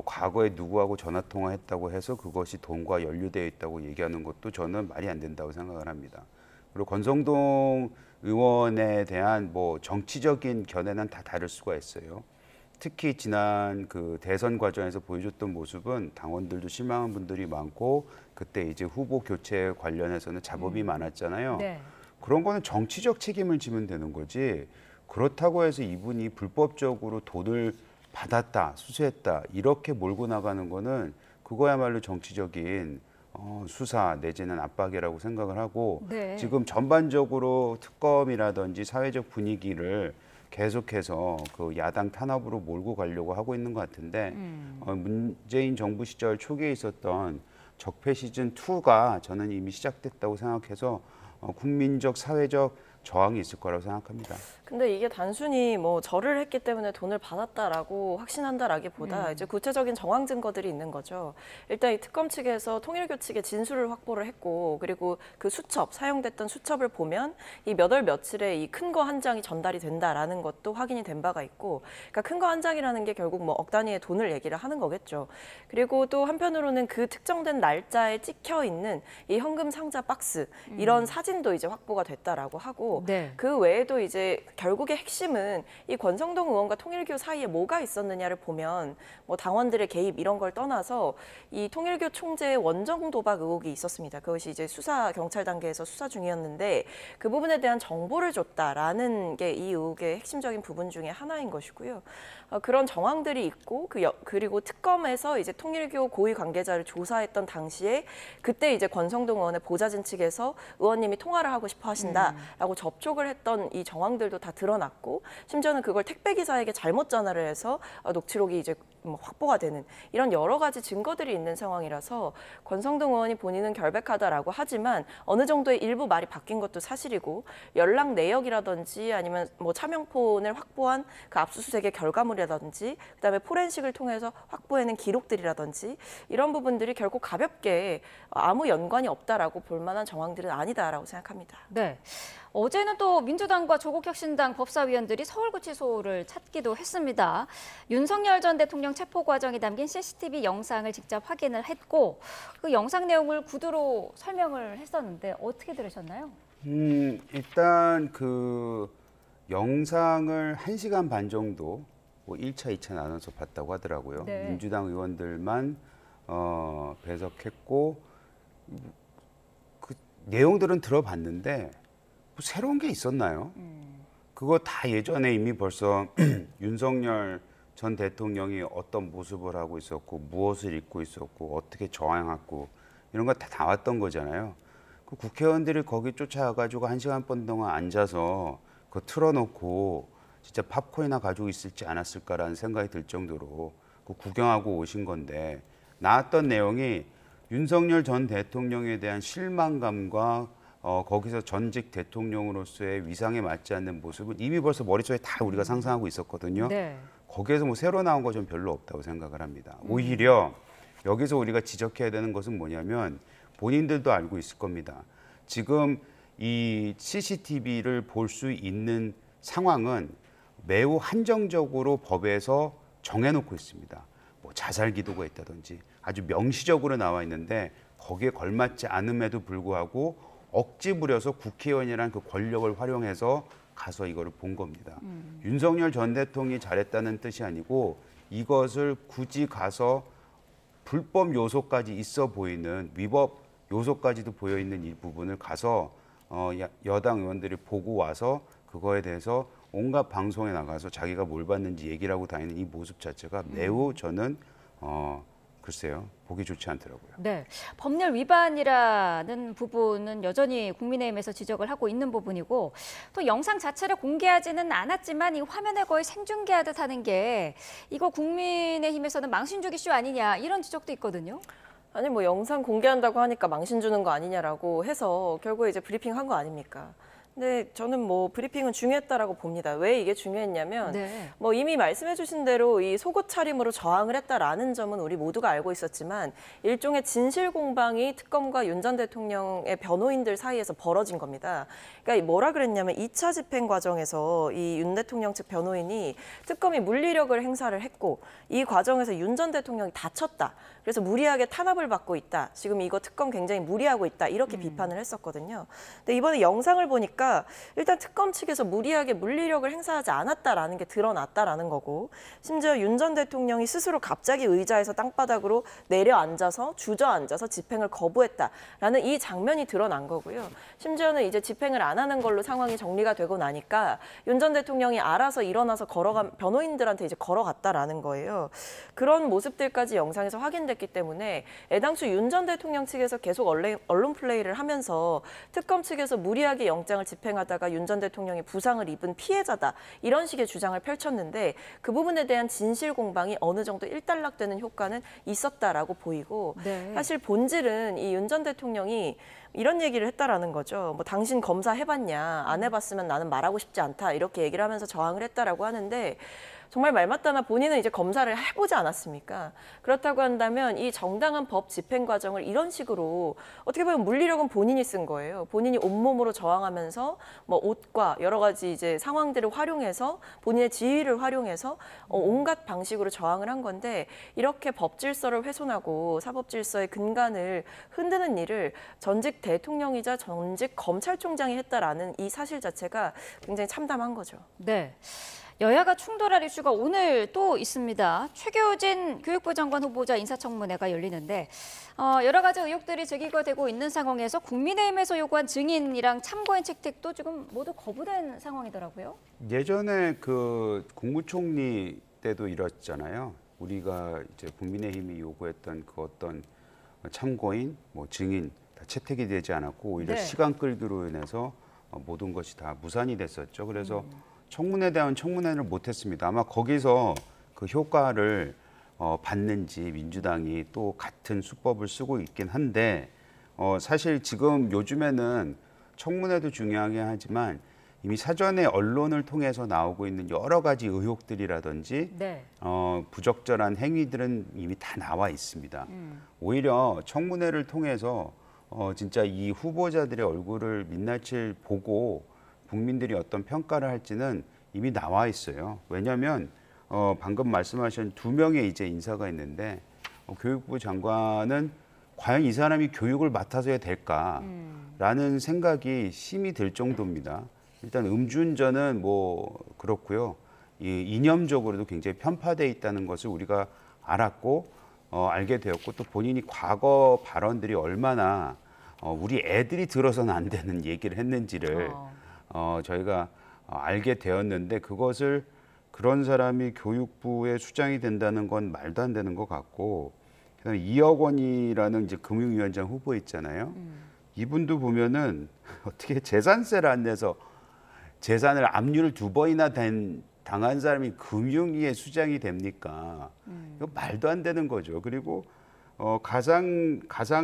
과거에 누구하고 전화 통화했다고 해서 그것이 돈과 연루되어 있다고 얘기하는 것도 저는 말이 안 된다고 생각을 합니다. 그리고 권성동 의원에 대한 뭐 정치적인 견해는 다 다를 수가 있어요. 특히 지난 그 대선 과정에서 보여줬던 모습은 당원들도 실망한 분들이 많고 그때 이제 후보 교체 관련해서는 잡음이 많았잖아요. 네. 그런 거는 정치적 책임을 지면 되는 거지. 그렇다고 해서 이분이 불법적으로 돈을 받았다, 수수했다 이렇게 몰고 나가는 거는 그거야말로 정치적인 수사 내지는 압박이라고 생각을 하고 네. 지금 전반적으로 특검이라든지 사회적 분위기를 계속해서 그 야당 탄압으로 몰고 가려고 하고 있는 것 같은데 문재인 정부 시절 초기에 있었던 적폐 시즌 2가 저는 이미 시작됐다고 생각해서 국민적 사회적 저항이 있을 거라고 생각합니다. 근데 이게 단순히 뭐 절을 했기 때문에 돈을 받았다라고 확신한다라기보다 이제 구체적인 정황 증거들이 있는 거죠. 일단 이 특검 측에서 통일교 측의 진술을 확보를 했고 그리고 그 수첩, 사용됐던 수첩을 보면 이 몇 월 며칠에 이 큰 거 한 장이 전달이 된다라는 것도 확인이 된 바가 있고 그러니까 큰 거 한 장이라는 게 결국 뭐 억 단위의 돈을 얘기를 하는 거겠죠. 그리고 또 한편으로는 그 특정된 날짜에 찍혀 있는 이 현금 상자 박스 이런 사진도 이제 확보가 됐다라고 하고 네. 그 외에도 이제 결국의 핵심은 이 권성동 의원과 통일교 사이에 뭐가 있었느냐를 보면 뭐 당원들의 개입 이런 걸 떠나서 이 통일교 총재의 원정 도박 의혹이 있었습니다. 그것이 이제 수사 경찰 단계에서 수사 중이었는데 그 부분에 대한 정보를 줬다라는 게 이 의혹의 핵심적인 부분 중에 하나인 것이고요. 그런 정황들이 있고 그리고 특검에서 이제 통일교 고위 관계자를 조사했던 당시에 그때 이제 권성동 의원의 보좌진 측에서 의원님이 통화를 하고 싶어 하신다라고 접촉을 했던 이 정황들도 다 드러났고 심지어는 그걸 택배 기사에게 잘못 전화를 해서 녹취록이 이제 확보가 되는 이런 여러 가지 증거들이 있는 상황이라서 권성동 의원이 본인은 결백하다라고 하지만 어느 정도의 일부 말이 바뀐 것도 사실이고 연락 내역이라든지 아니면 뭐 차명폰을 확보한 그 압수수색의 결과물이라든지 그다음에 포렌식을 통해서 확보해낸 기록들이라든지 이런 부분들이 결국 가볍게 아무 연관이 없다라고 볼 만한 정황들은 아니다라고 생각합니다. 네. 어제는 또 민주당과 조국혁신당 법사위원들이 서울구치소를 찾기도 했습니다. 윤석열 전 대통령 체포 과정이 담긴 CCTV 영상을 직접 확인을 했고 그 영상 내용을 구두로 설명을 했었는데 어떻게 들으셨나요? 일단 그 영상을 1시간 반 정도 뭐 1차, 2차 나눠서 봤다고 하더라고요. 네. 민주당 의원들만 배석했고 그 내용들은 들어봤는데 뭐 새로운 게 있었나요? 그거 다 예전에 이미 벌써 윤석열 전 대통령이 어떤 모습을 하고 있었고 무엇을 입고 있었고 어떻게 저항했고 이런 거 다 나왔던 거잖아요. 그 국회의원들이 거기 쫓아가지고 1시간 반 동안 앉아서 그거 틀어놓고 진짜 팝콘이나 가지고 있을지 않았을까라는 생각이 들 정도로 그 구경하고 오신 건데 나왔던 내용이 윤석열 전 대통령에 대한 실망감과 거기서 전직 대통령으로서의 위상에 맞지 않는 모습을 이미 벌써 머릿속에 다 우리가 상상하고 있었거든요. 네. 거기에서 뭐 새로 나온 거 좀 별로 없다고 생각을 합니다. 오히려 여기서 우리가 지적해야 되는 것은 뭐냐면 본인들도 알고 있을 겁니다. 지금 이 CCTV를 볼 수 있는 상황은 매우 한정적으로 법에서 정해놓고 있습니다. 뭐 자살 기도가 있다든지 아주 명시적으로 나와 있는데 거기에 걸맞지 않음에도 불구하고 억지 부려서 국회의원이라는 그 권력을 활용해서 가서 이거를 본 겁니다. 윤석열 전 대통령이 잘했다는 뜻이 아니고 이것을 굳이 가서 불법 요소까지 있어 보이는 위법 요소까지도 보여 있는 이 부분을 가서 여당 의원들이 보고 와서 그거에 대해서 온갖 방송에 나가서 자기가 뭘 봤는지 얘기를 하고 다니는 이 모습 자체가 매우 저는 글쎄요, 보기 좋지 않더라고요. 네, 법률 위반이라는 부분은 여전히 국민의힘에서 지적을 하고 있는 부분이고 또 영상 자체를 공개하지는 않았지만 이 화면을 거의 생중계하듯 하는 게 이거 국민의힘에서는 망신 주기 쇼 아니냐 이런 지적도 있거든요. 아니 뭐 영상 공개한다고 하니까 망신 주는 거 아니냐라고 해서 결국에 이제 브리핑한 거 아닙니까? 네, 저는 뭐 브리핑은 중요했다라고 봅니다. 왜 이게 중요했냐면 네. 뭐 이미 말씀해주신 대로 이 속옷 차림으로 저항을 했다라는 점은 우리 모두가 알고 있었지만 일종의 진실 공방이 특검과 윤 전 대통령의 변호인들 사이에서 벌어진 겁니다. 그러니까 뭐라 그랬냐면 2차 집행 과정에서 이 윤 대통령 측 변호인이 특검이 물리력을 행사를 했고 이 과정에서 윤 전 대통령이 다쳤다. 그래서 무리하게 탄압을 받고 있다. 지금 이거 특검 굉장히 무리하고 있다. 이렇게 비판을 했었거든요. 근데 이번에 영상을 보니까 일단 특검 측에서 무리하게 물리력을 행사하지 않았다라는 게 드러났다라는 거고 심지어 윤 전 대통령이 스스로 갑자기 의자에서 땅바닥으로 내려앉아서 주저앉아서 집행을 거부했다라는 이 장면이 드러난 거고요. 심지어는 이제 집행을 안 하는 걸로 상황이 정리가 되고 나니까 윤 전 대통령이 알아서 일어나서 변호인들한테 이제 걸어갔다라는 거예요. 그런 모습들까지 영상에서 확인됐기 때문에 애당초 윤 전 대통령 측에서 계속 언론 플레이를 하면서 특검 측에서 무리하게 영장을 집행하다가 윤 전 대통령이 부상을 입은 피해자다. 이런 식의 주장을 펼쳤는데 그 부분에 대한 진실 공방이 어느 정도 일단락되는 효과는 있었다라고 보이고 네. 사실 본질은 이 윤 전 대통령이 이런 얘기를 했다라는 거죠. 뭐 당신 검사 해봤냐? 안 해봤으면 나는 말하고 싶지 않다. 이렇게 얘기를 하면서 저항을 했다라고 하는데 정말 말 맞다나 본인은 이제 검사를 해보지 않았습니까? 그렇다고 한다면 이 정당한 법 집행 과정을 이런 식으로 어떻게 보면 물리력은 본인이 쓴 거예요. 본인이 온몸으로 저항하면서 뭐 옷과 여러 가지 이제 상황들을 활용해서 본인의 지위를 활용해서 온갖 방식으로 저항을 한 건데 이렇게 법 질서를 훼손하고 사법 질서의 근간을 흔드는 일을 전직 대통령이자 전직 검찰총장이 했다라는 이 사실 자체가 굉장히 참담한 거죠. 네. 여야가 충돌할 이슈가 오늘 또 있습니다. 최교진 교육부 장관 후보자 인사청문회가 열리는데 여러 가지 의혹들이 제기가 되고 있는 상황에서 국민의힘에서 요구한 증인이랑 참고인 채택도 지금 모두 거부된 상황이더라고요. 예전에 그 국무총리 때도 이랬잖아요. 우리가 이제 국민의힘이 요구했던 그 어떤 참고인, 뭐 증인 다 채택이 되지 않았고 오히려 네. 시간 끌기로 인해서 모든 것이 다 무산이 됐었죠. 그래서 청문회에 대한 청문회를 못했습니다. 아마 거기서 그 효과를 받는지 민주당이 또 같은 수법을 쓰고 있긴 한데 사실 지금 요즘에는 청문회도 중요하긴 하지만 이미 사전에 언론을 통해서 나오고 있는 여러 가지 의혹들이라든지 네. 부적절한 행위들은 이미 다 나와 있습니다. 오히려 청문회를 통해서 진짜 이 후보자들의 얼굴을 민낯을 보고 국민들이 어떤 평가를 할지는 이미 나와 있어요. 왜냐하면 방금 말씀하신 2명의 이제 인사가 있는데 교육부 장관은 과연 이 사람이 교육을 맡아서 해야 될까라는 생각이 심히 들 정도입니다. 일단 음주운전은 뭐 그렇고요. 이 이념적으로도 굉장히 편파돼 있다는 것을 우리가 알았고 알게 되었고 또 본인이 과거 발언들이 얼마나 우리 애들이 들어서는 안 되는 얘기를 했는지를 저희가 알게 되었는데 그것을 그런 사람이 교육부의 수장이 된다는 건 말도 안 되는 것 같고 그다음에 2억 원이라는 이제 금융위원장 후보 있잖아요. 이분도 보면은 어떻게 재산세를 안 내서 재산을 압류를 2번이나 당한 사람이 금융위의 수장이 됩니까? 이거 말도 안 되는 거죠. 그리고 가상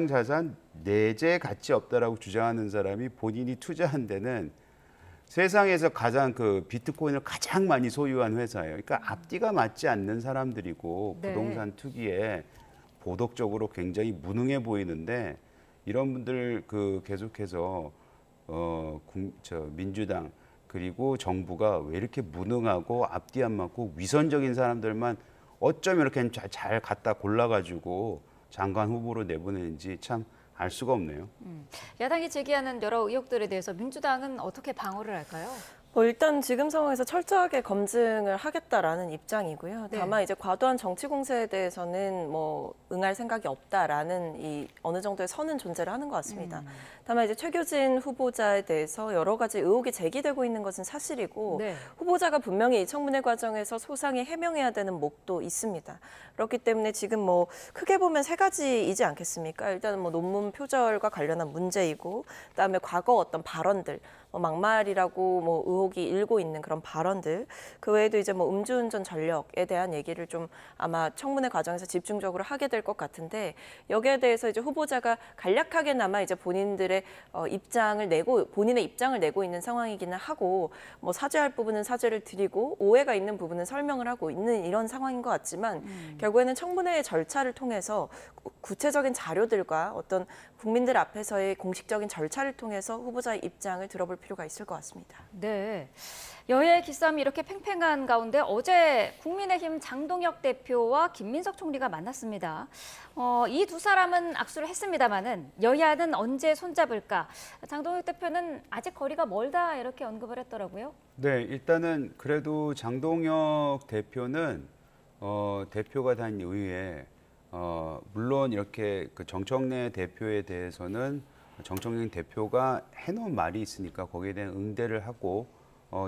자산 내재 가치 없다라고 주장하는 사람이 본인이 투자한 데는 세상에서 가장 그 비트코인을 가장 많이 소유한 회사예요. 그러니까 앞뒤가 맞지 않는 사람들이고 네. 부동산 투기에 도덕적으로 굉장히 무능해 보이는데 이런 분들 그 계속해서 민주당 그리고 정부가 왜 이렇게 무능하고 앞뒤 안 맞고 위선적인 사람들만 어쩜 이렇게 잘 갖다 골라가지고 장관 후보로 내보내는지 참 알 수가 없네요. 야당이 제기하는 여러 의혹들에 대해서 민주당은 어떻게 방어를 할까요? 일단 지금 상황에서 철저하게 검증을 하겠다라는 입장이고요. 네. 다만 이제 과도한 정치 공세에 대해서는 뭐 응할 생각이 없다라는 이 어느 정도의 선은 존재를 하는 것 같습니다. 다만 이제 최교진 후보자에 대해서 여러 가지 의혹이 제기되고 있는 것은 사실이고 네. 후보자가 분명히 이 청문회 과정에서 소상히 해명해야 되는 목도 있습니다. 그렇기 때문에 지금 뭐 크게 보면 3가지이지 않겠습니까? 일단은 뭐 논문 표절과 관련한 문제이고, 그다음에 과거 어떤 발언들, 막말이라고 뭐 의혹이 일고 있는 그런 발언들, 그 외에도 이제 뭐 음주운전 전력에 대한 얘기를 좀 아마 청문회 과정에서 집중적으로 하게 될 것 같은데, 여기에 대해서 이제 후보자가 간략하게나마 이제 본인의 입장을 내고 있는 상황이기는 하고, 뭐 사죄할 부분은 사죄를 드리고 오해가 있는 부분은 설명을 하고 있는 이런 상황인 것 같지만 결국에는 청문회의 절차를 통해서 구체적인 자료들과 어떤 국민들 앞에서의 공식적인 절차를 통해서 후보자의 입장을 들어볼 필요가 있을 것 같습니다. 네. 여야의 기싸움이 이렇게 팽팽한 가운데 어제 국민의힘 장동혁 대표와 김민석 총리가 만났습니다. 이 두 사람은 악수를 했습니다마는 여야는 언제 손잡을까? 장동혁 대표는 아직 거리가 멀다 이렇게 언급을 했더라고요. 네, 일단은 그래도 장동혁 대표는 대표가 된 이후에 물론 이렇게 그 정청래 대표에 대해서는 정청래 대표가 해놓은 말이 있으니까 거기에 대한 응대를 하고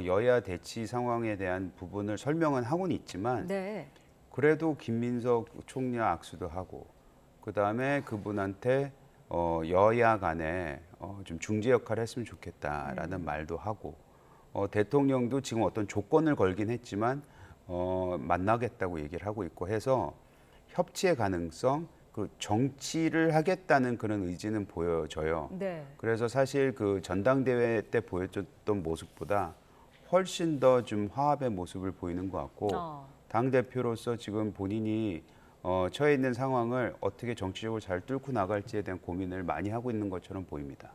여야 대치 상황에 대한 부분을 설명은 하고는 있지만 네. 그래도 김민석 총리와 악수도 하고 그다음에 그분한테 여야 간에 좀 중재 역할을 했으면 좋겠다라는 말도 하고 대통령도 지금 어떤 조건을 걸긴 했지만 만나겠다고 얘기를 하고 있고 해서 협치의 가능성, 그 정치를 하겠다는 그런 의지는 보여져요. 네. 그래서 사실 그 전당대회 때 보여줬던 모습보다 훨씬 더 좀 화합의 모습을 보이는 것 같고 당 대표로서 지금 본인이 처해 있는 상황을 어떻게 정치적으로 잘 뚫고 나갈지에 대한 고민을 많이 하고 있는 것처럼 보입니다.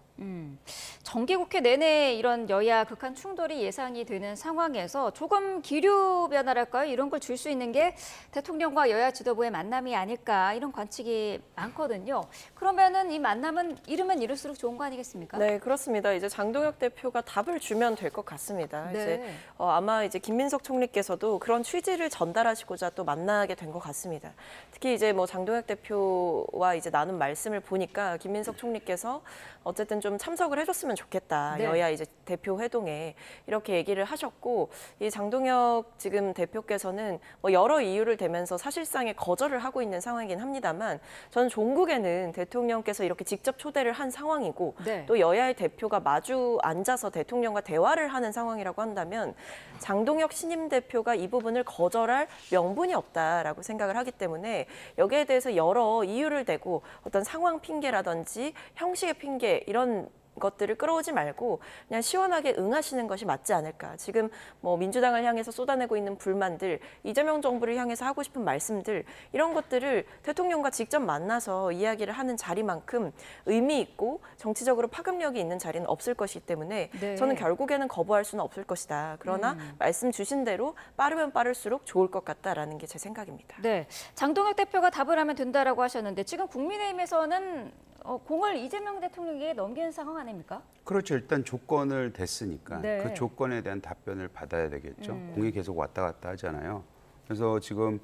정기국회 내내 이런 여야 극한 충돌이 예상이 되는 상황에서 조금 기류 변화랄까요? 이런 걸 줄 수 있는 게 대통령과 여야 지도부의 만남이 아닐까 이런 관측이 많거든요. 그러면은 이 만남은 이르면 이룰수록 좋은 거 아니겠습니까? 네, 그렇습니다. 이제 장동혁 대표가 답을 주면 될 것 같습니다. 네. 이제 아마 이제 김민석 총리께서도 그런 취지를 전달하시고자 또 만나게 된 것 같습니다. 특히 이제 뭐 장동혁 대표와 이제 나눈 말씀을 보니까 김민석 총리께서 어쨌든 좀 참석을 해줬으면 좋겠다. 네. 여야 이제 대표 회동에 이렇게 얘기를 하셨고, 이 장동혁 지금 대표께서는 뭐 여러 이유를 대면서 사실상의 거절을 하고 있는 상황이긴 합니다만, 저는 종국에는 대통령께서 이렇게 직접 초대를 한 상황이고 네. 또 여야의 대표가 마주 앉아서 대통령과 대화를 하는 상황이라고 한다면 장동혁 신임 대표가 이 부분을 거절할 명분이 없다라고 생각을 하기 때문에 여기에 대해서 여러 이유를 대고 어떤 상황 핑계라든지 형식의 핑계 이런 것들을 끌어오지 말고 그냥 시원하게 응하시는 것이 맞지 않을까. 지금 뭐 민주당을 향해서 쏟아내고 있는 불만들, 이재명 정부를 향해서 하고 싶은 말씀들, 이런 것들을 대통령과 직접 만나서 이야기를 하는 자리만큼 의미 있고 정치적으로 파급력이 있는 자리는 없을 것이기 때문에 네. 저는 결국에는 거부할 수는 없을 것이다. 그러나 말씀 주신 대로 빠르면 빠를수록 좋을 것 같다라는 게 제 생각입니다. 네, 장동혁 대표가 답을 하면 된다라고 하셨는데 지금 국민의힘에서는 공을 이재명 대통령에게 넘기는 상황 아닙니까? 그렇죠. 일단 조건을 댔으니까 네. 그 조건에 대한 답변을 받아야 되겠죠. 공이 계속 왔다 갔다 하잖아요. 그래서 지금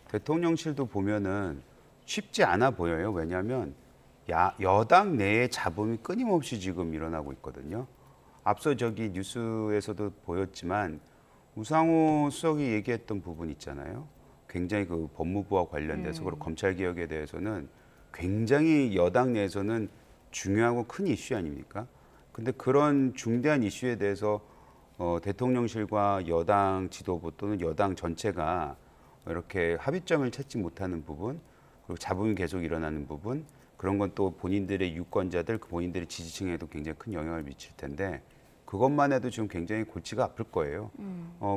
대통령실도 보면은 쉽지 않아 보여요. 왜냐하면 여당 내의 잡음이 끊임없이 지금 일어나고 있거든요. 앞서 저기 뉴스에서도 보였지만 우상호 수석이 얘기했던 부분 있잖아요. 굉장히 그 법무부와 관련돼서 그리고 검찰개혁에 대해서는 굉장히 여당 내에서는 중요하고 큰 이슈 아닙니까? 근데 그런 중대한 이슈에 대해서 대통령실과 여당 지도부 또는 여당 전체가 이렇게 합의점을 찾지 못하는 부분, 그리고 잡음이 계속 일어나는 부분, 그런 건 또 본인들의 유권자들, 본인들의 지지층에도 굉장히 큰 영향을 미칠 텐데 그것만 해도 지금 굉장히 골치가 아플 거예요.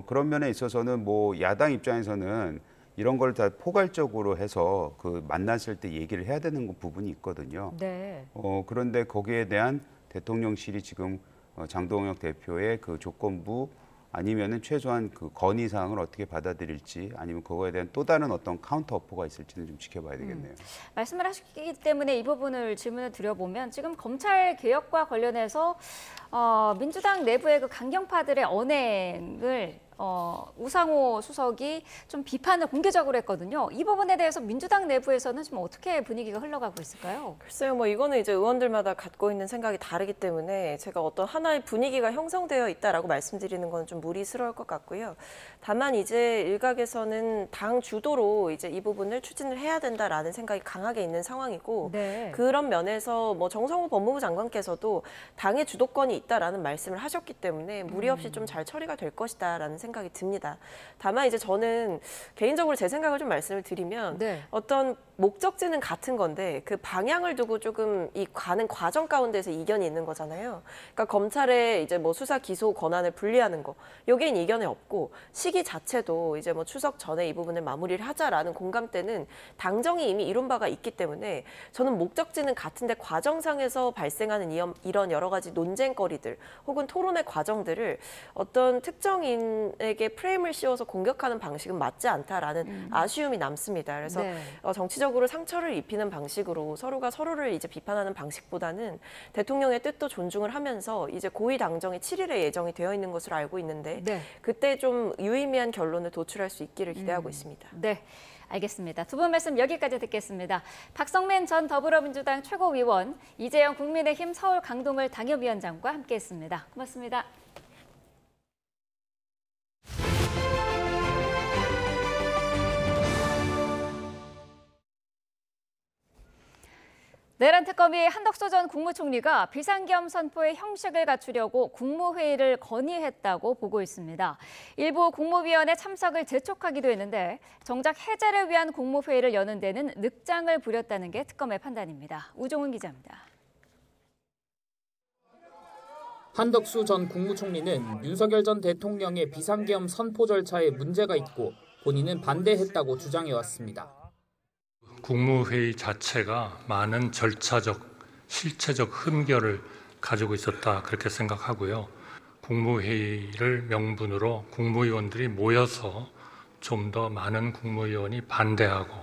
그런 면에 있어서는 뭐 야당 입장에서는 이런 걸 다 포괄적으로 해서 그 만났을 때 얘기를 해야 되는 부분이 있거든요. 네. 그런데 거기에 대한 대통령실이 지금 장동혁 대표의 그 조건부 아니면은 최소한 그 건의 사항을 어떻게 받아들일지 아니면 그거에 대한 또 다른 어떤 카운터 어퍼가 있을지는 좀 지켜봐야 되겠네요. 말씀을 하셨기 때문에 이 부분을 질문을 드려보면 지금 검찰 개혁과 관련해서 민주당 내부의 그 강경파들의 언행을 우상호 수석이 좀 비판을 공개적으로 했거든요. 이 부분에 대해서 민주당 내부에서는 좀 어떻게 분위기가 흘러가고 있을까요? 글쎄요, 뭐 이거는 이제 의원들마다 갖고 있는 생각이 다르기 때문에 제가 어떤 하나의 분위기가 형성되어 있다라고 말씀드리는 건 좀 무리스러울 것 같고요. 다만 이제 일각에서는 당 주도로 이제 이 부분을 추진을 해야 된다라는 생각이 강하게 있는 상황이고 네. 그런 면에서 뭐 정성호 법무부 장관께서도 당의 주도권이 있다라는 말씀을 하셨기 때문에 무리 없이 좀 잘 처리가 될 것이다라는 생각이 듭니다. 다만 이제 저는 개인적으로 제 생각을 좀 말씀을 드리면 네. 어떤 목적지는 같은 건데 그 방향을 두고 조금 이 가는 과정 가운데서 이견이 있는 거잖아요. 그러니까 검찰의 이제 뭐 수사 기소 권한을 분리하는 거, 여기엔 이견이 없고 시기 자체도 이제 뭐 추석 전에 이 부분을 마무리를 하자라는 공감대는 당정이 이미 이룬 바가 있기 때문에 저는 목적지는 같은데 과정상에서 발생하는 이런 여러 가지 논쟁거리들 혹은 토론의 과정들을 어떤 특정인에게 프레임을 씌워서 공격하는 방식은 맞지 않다라는 아쉬움이 남습니다. 그래서 네. 정치적으로 상처를 입히는 방식으로 서로가 서로를 이제 비판하는 방식보다는 대통령의 뜻도 존중을 하면서 이제 고위 당정이 7일에 예정이 되어 있는 것으로 알고 있는데 네. 그때 좀 유의미한 결론을 도출할 수 있기를 기대하고 있습니다. 네. 알겠습니다. 두 분 말씀 여기까지 듣겠습니다. 박성민 전 더불어민주당 최고위원, 이재영 국민의힘 서울 강동을 당협위원장과 함께했습니다. 고맙습니다. 내란 특검이 한덕수 전 국무총리가 비상계엄 선포의 형식을 갖추려고 국무회의를 건의했다고 보고 있습니다. 일부 국무위원의 참석을 재촉하기도 했는데 정작 해제를 위한 국무회의를 여는 데는 늑장을 부렸다는 게 특검의 판단입니다. 우종훈 기자입니다. 한덕수 전 국무총리는 윤석열 전 대통령의 비상계엄 선포 절차에 문제가 있고 본인은 반대했다고 주장해왔습니다. 국무회의 자체가 많은 절차적, 실체적 흠결을 가지고 있었다 그렇게 생각하고요. 국무회의를 명분으로 국무위원들이 모여서 좀 더 많은 국무위원이 반대하고.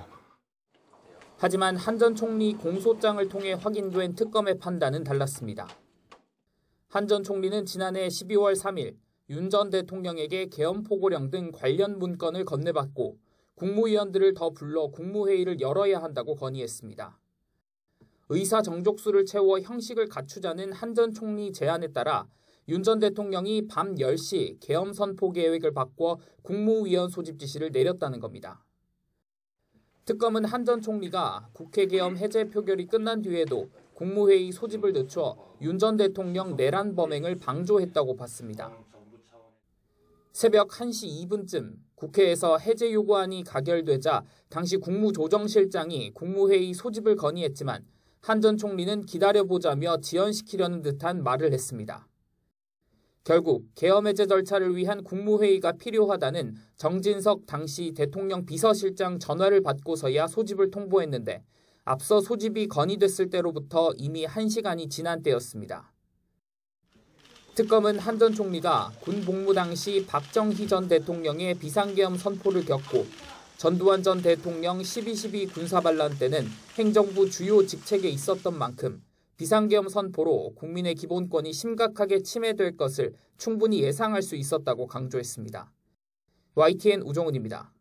하지만 한 전 총리 공소장을 통해 확인된 특검의 판단은 달랐습니다. 한 전 총리는 지난해 12월 3일 윤 전 대통령에게 계엄 포고령 등 관련 문건을 건네받고 국무위원들을 더 불러 국무회의를 열어야 한다고 건의했습니다. 의사 정족수를 채워 형식을 갖추자는 한 전 총리 제안에 따라 윤 전 대통령이 밤 10시 계엄 선포 계획을 바꿔 국무위원 소집 지시를 내렸다는 겁니다. 특검은 한 전 총리가 국회 계엄 해제 표결이 끝난 뒤에도 국무회의 소집을 늦춰 윤 전 대통령 내란 범행을 방조했다고 봤습니다. 새벽 1시 2분쯤 국회에서 해제 요구안이 가결되자 당시 국무조정실장이 국무회의 소집을 건의했지만 한 전 총리는 기다려보자며 지연시키려는 듯한 말을 했습니다. 결국 계엄 해제 절차를 위한 국무회의가 필요하다는 정진석 당시 대통령 비서실장 전화를 받고서야 소집을 통보했는데 앞서 소집이 건의됐을 때로부터 이미 1시간이 지난 때였습니다. 특검은 한 전 총리가 군 복무 당시 박정희 전 대통령의 비상계엄 선포를 겪고 전두환 전 대통령 12.12 군사반란 때는 행정부 주요 직책에 있었던 만큼 비상계엄 선포로 국민의 기본권이 심각하게 침해될 것을 충분히 예상할 수 있었다고 강조했습니다. YTN 우종훈입니다.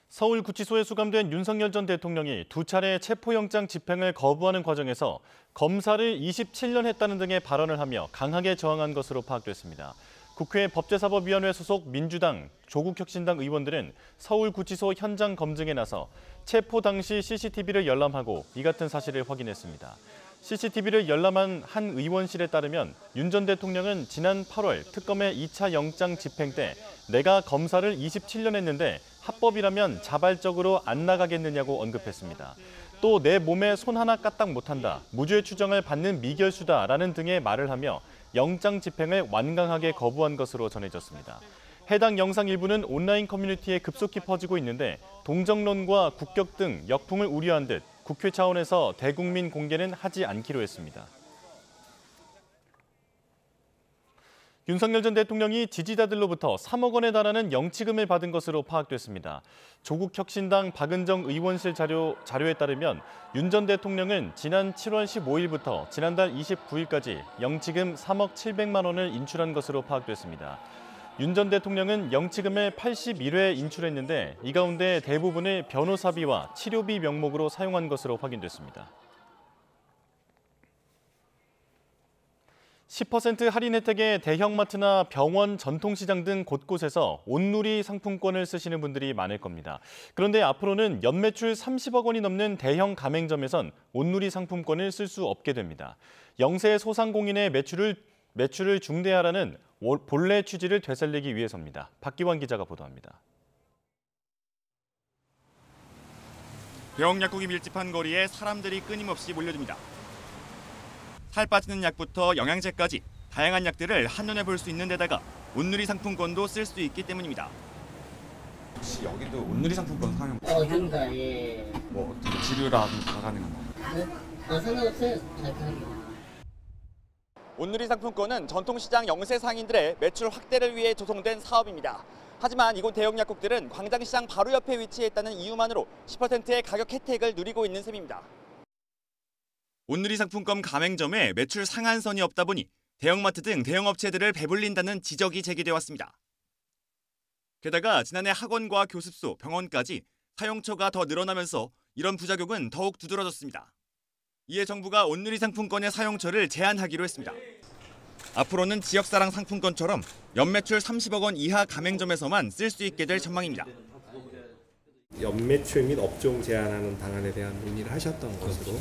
서울구치소에 수감된 윤석열 전 대통령이 두 차례 체포영장 집행을 거부하는 과정에서 검사를 27년 했다는 등의 발언을 하며 강하게 저항한 것으로 파악됐습니다. 국회 법제사법위원회 소속 민주당, 조국혁신당 의원들은 서울구치소 현장 검증에 나서 체포 당시 CCTV를 열람하고 이 같은 사실을 확인했습니다. CCTV를 열람한 한 의원실에 따르면 윤 전 대통령은 지난 8월 특검의 2차 영장 집행 때 내가 검사를 27년 했는데 합법이라면 자발적으로 안 나가겠느냐고 언급했습니다. 또 내 몸에 손 하나 까딱 못한다, 무죄 추정을 받는 미결수다라는 등의 말을 하며 영장 집행을 완강하게 거부한 것으로 전해졌습니다. 해당 영상 일부는 온라인 커뮤니티에 급속히 퍼지고 있는데 동정론과 국격 등 역풍을 우려한 듯 국회 차원에서 대국민 공개는 하지 않기로 했습니다. 윤석열 전 대통령이 지지자들로부터 3억 원에 달하는 영치금을 받은 것으로 파악됐습니다. 조국혁신당 박은정 의원실 자료에 따르면 윤 전 대통령은 지난 7월 15일부터 지난달 29일까지 영치금 3억 700만 원을 인출한 것으로 파악됐습니다. 윤 전 대통령은 영치금을 81회 인출했는데 이 가운데 대부분을 변호사비와 치료비 명목으로 사용한 것으로 확인됐습니다. 10% 할인 혜택의 대형마트나 병원, 전통시장 등 곳곳에서 온누리 상품권을 쓰시는 분들이 많을 겁니다. 그런데 앞으로는 연매출 30억 원이 넘는 대형 가맹점에선 온누리 상품권을 쓸 수 없게 됩니다. 영세 소상공인의 매출을 중대화하라는 본래 취지를 되살리기 위해서입니다. 박기환 기자가 보도합니다. 병 약국이 밀집한 거리에 사람들이 끊임없이 몰려듭니다. 살 빠지는 약부터 영양제까지 다양한 약들을 한눈에 볼 수 있는 데다가 온누리 상품권도 쓸 수 있기 때문입니다. 혹시 여기도 온누리 상품권 사용? 한다, 예. 뭐 어떻게 지류라든지 다 가능한가요? 상관없어요. 잘 가요. 온누리 상품권은 전통시장 영세 상인들의 매출 확대를 위해 조성된 사업입니다. 하지만 이곳 대형 약국들은 광장시장 바로 옆에 위치해 있다는 이유만으로 10%의 가격 혜택을 누리고 있는 셈입니다. 온누리 상품권 가맹점에 매출 상한선이 없다 보니 대형마트 등 대형업체들을 배불린다는 지적이 제기돼 왔습니다. 게다가 지난해 학원과 교습소, 병원까지 사용처가 더 늘어나면서 이런 부작용은 더욱 두드러졌습니다. 이에 정부가 온누리 상품권의 사용처를 제한하기로 했습니다. 앞으로는 지역사랑 상품권처럼 연매출 30억 원 이하 가맹점에서만 쓸 수 있게 될 전망입니다. 연매출 및 업종 제한하는 방안에 대한 논의를 하셨던 것으로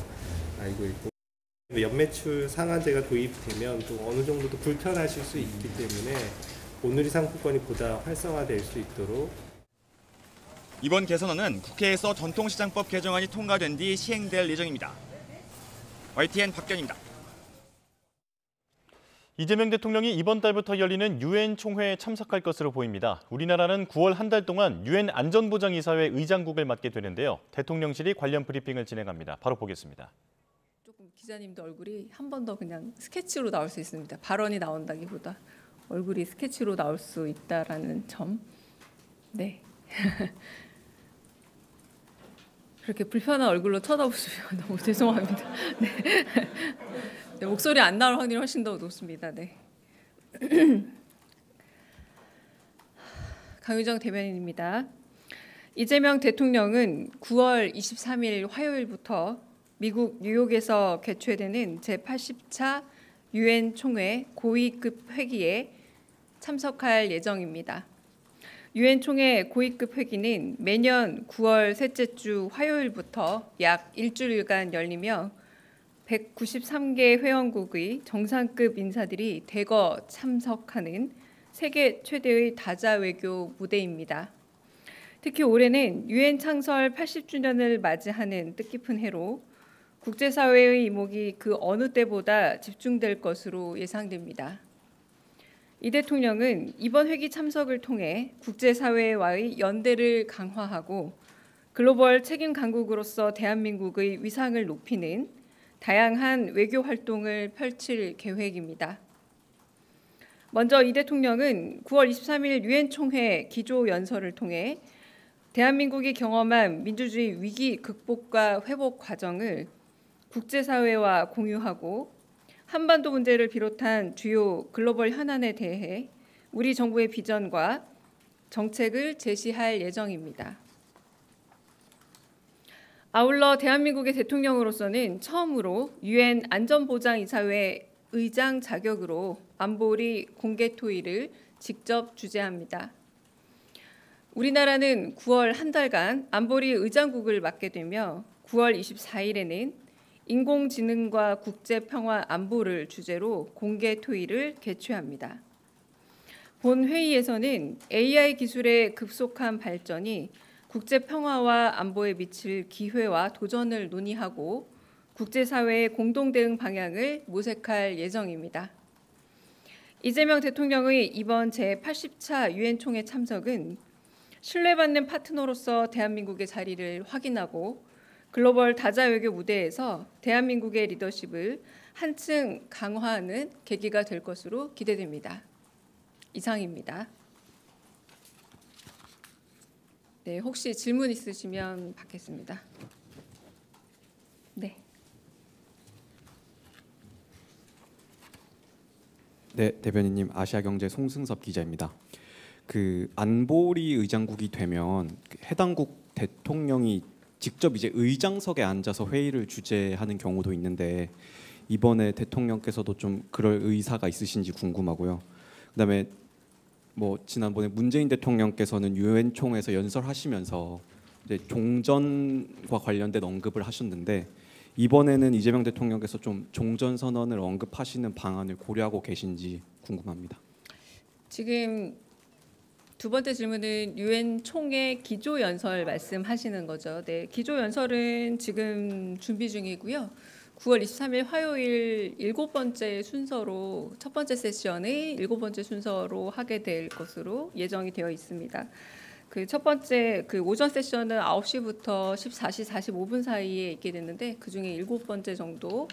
알고 있고, 연매출 상한제가 도입되면 또 어느 정도 또 불편하실 수 있기 때문에 온누리 상품권이 보다 활성화될 수 있도록. 이번 개선안은 국회에서 전통시장법 개정안이 통과된 뒤 시행될 예정입니다. YTN 박견입니다. 이재명 대통령이 이번 달부터 열리는 유엔 총회에 참석할 것으로 보입니다. 우리나라는 9월 한 달 동안 유엔 안전보장이사회 의장국을 맡게 되는데요. 대통령실이 관련 브리핑을 진행합니다. 바로 보겠습니다. 조금 기자님도 얼굴이 한 번 더 그냥 스케치로 나올 수 있습니다. 발언이 나온다기보다 얼굴이 스케치로 나올 수 있다라는 점. 네. 그렇게 불편한 얼굴로 쳐다보시면 너무 죄송합니다. 네. 네, 목소리 안 나올 확률이 훨씬 더 높습니다. 네. 강유정 대변인입니다. 이재명 대통령은 9월 23일 화요일부터 미국 뉴욕에서 개최되는 제80차 유엔 총회 고위급 회기에 참석할 예정입니다. 유엔 총회 고위급 회기는 매년 9월 셋째 주 화요일부터 약 일주일간 열리며 193개 회원국의 정상급 인사들이 대거 참석하는 세계 최대의 다자 외교 무대입니다. 특히 올해는 유엔 창설 80주년을 맞이하는 뜻깊은 해로 국제사회의 이목이 그 어느 때보다 집중될 것으로 예상됩니다. 이 대통령은 이번 회기 참석을 통해 국제사회와의 연대를 강화하고 글로벌 책임 강국으로서 대한민국의 위상을 높이는 다양한 외교 활동을 펼칠 계획입니다. 먼저 이 대통령은 9월 23일 유엔 총회 기조 연설을 통해 대한민국이 경험한 민주주의 위기 극복과 회복 과정을 국제사회와 공유하고 한반도 문제를 비롯한 주요 글로벌 현안에 대해 우리 정부의 비전과 정책을 제시할 예정입니다. 아울러 대한민국의 대통령으로서는 처음으로 유엔 안전보장이사회 의장 자격으로 안보리 공개 토의를 직접 주재합니다. 우리나라는 9월 한 달간 안보리 의장국을 맡게 되며 9월 24일에는 인공지능과 국제평화 안보를 주제로 공개 토의를 개최합니다. 본 회의에서는 AI 기술의 급속한 발전이 국제평화와 안보에 미칠 기회와 도전을 논의하고 국제사회의 공동대응 방향을 모색할 예정입니다. 이재명 대통령의 이번 제80차 유엔 총회 참석은 신뢰받는 파트너로서 대한민국의 자리를 확인하고 글로벌 다자 외교 무대에서 대한민국의 리더십을 한층 강화하는 계기가 될 것으로 기대됩니다. 이상입니다. 네, 혹시 질문 있으시면 받겠습니다. 네. 네, 대변인님, 아시아경제 송승섭 기자입니다. 그 안보리 의장국이 되면 해당국 대통령이 직접 이제 의장석에 앉아서 회의를 주재하는 경우도 있는데 이번에 대통령께서도 좀 그럴 의사가 있으신지 궁금하고요. 그다음에 뭐 지난번에 문재인 대통령께서는 유엔 총회에서 연설하시면서 이제 종전과 관련된 언급을 하셨는데 이번에는 이재명 대통령께서 좀 종전 선언을 언급하시는 방안을 고려하고 계신지 궁금합니다. 지금 두 번째 질문은 유엔 총회 기조 연설 말씀하시는 거죠. 네, 기조 연설은 지금 준비 중이고요. 9월 23일 화요일 7번째 순서로 첫 번째 세션의 7번째 순서로 하게 될 것으로 예정이 되어 있습니다. 그 첫 번째 그 오전 세션은 9시부터 14시 45분 사이에 있게 됐는데 그중에 7번째 정도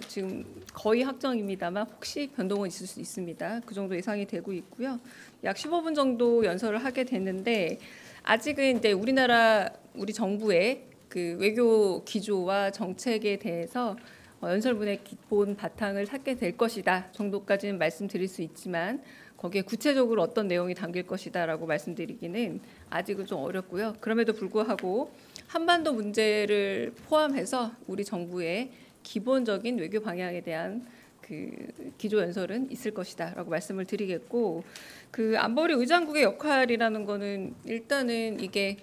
지금 거의 확정입니다만 혹시 변동은 있을 수 있습니다. 그 정도 예상이 되고 있고요. 약 15분 정도 연설을 하게 됐는데 아직은 이제 우리 정부의 그 외교 기조와 정책에 대해서 연설문의 기본 바탕을 찾게 될 것이다 정도까지는 말씀드릴 수 있지만 거기에 구체적으로 어떤 내용이 담길 것이다라고 말씀드리기는 아직은 좀 어렵고요. 그럼에도 불구하고 한반도 문제를 포함해서 우리 정부의 기본적인 외교 방향에 대한 그 기조 연설은 있을 것이다라고 말씀을 드리겠고 그 안보리 의장국의 역할이라는 거는 일단은 이게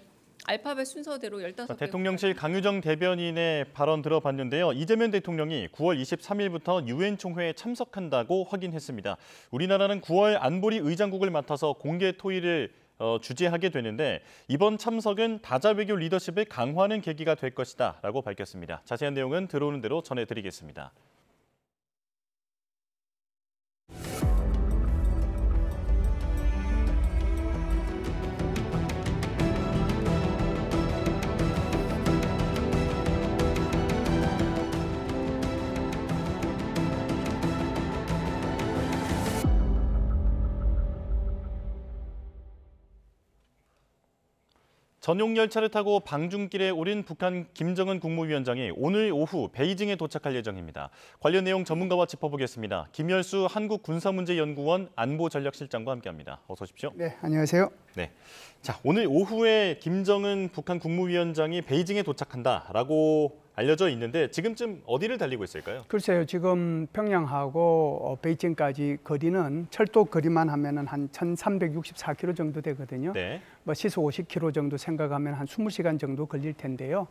알파벳 순서대로 15개. 대통령실 강유정 대변인의 발언 들어봤는데요. 이재명 대통령이 9월 23일부터 유엔 총회에 참석한다고 확인했습니다. 우리나라는 9월 안보리 의장국을 맡아서 공개 토의를 주재하게 되는데 이번 참석은 다자 외교 리더십을 강화하는 계기가 될 것이다라고 밝혔습니다. 자세한 내용은 들어오는 대로 전해드리겠습니다. 전용 열차를 타고 방중길에 오른 북한 김정은 국무위원장이 오늘 오후 베이징에 도착할 예정입니다. 관련 내용 전문가와 짚어보겠습니다. 김열수 한국군사문제연구원 안보전략실장과 함께합니다. 어서 오십시오. 네, 안녕하세요. 네, 자 오늘 오후에 김정은 북한 국무위원장이 베이징에 도착한다라고 알려져 있는데 지금쯤 어디를 달리고 있을까요? 글쎄요, 지금 평양하고 베이징까지 거리는 철도 거리만 하면은 한 1,364km 정도 되거든요. 네. 뭐 시속 50km 정도 생각하면 한 20시간 정도 걸릴 텐데요.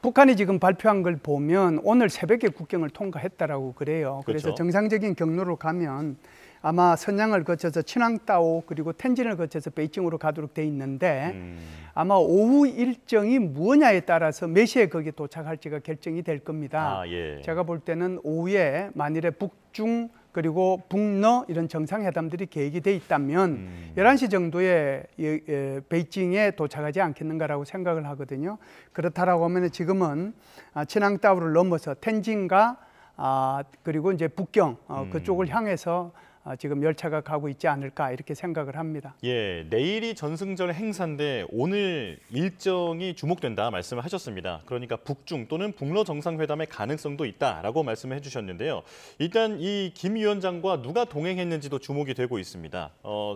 북한이 지금 발표한 걸 보면 오늘 새벽에 국경을 통과했다라고 그래요. 그래서 그렇죠. 정상적인 경로로 가면 아마 선양을 거쳐서 친왕따오 그리고 텐진을 거쳐서 베이징으로 가도록 돼 있는데 아마 오후 일정이 뭐냐에 따라서 몇 시에 거기에 도착할지가 결정이 될 겁니다. 예. 제가 볼 때는 오후에 만일에 북중 그리고 북러 이런 정상회담들이 계획이 돼 있다면 11시 정도에 베이징에 도착하지 않겠는가라고 생각을 하거든요. 그렇다라고 하면 지금은 친왕따오를 넘어서 텐진과 그리고 이제 북경 그쪽을 향해서 지금 열차가 가고 있지 않을까 이렇게 생각을 합니다. 예, 내일이 전승절 행사인데 오늘 일정이 주목된다 말씀을 하셨습니다. 그러니까 북중 또는 북러 정상회담의 가능성도 있다라고 말씀을 해주셨는데요. 일단 이 김 위원장과 누가 동행했는지도 주목이 되고 있습니다.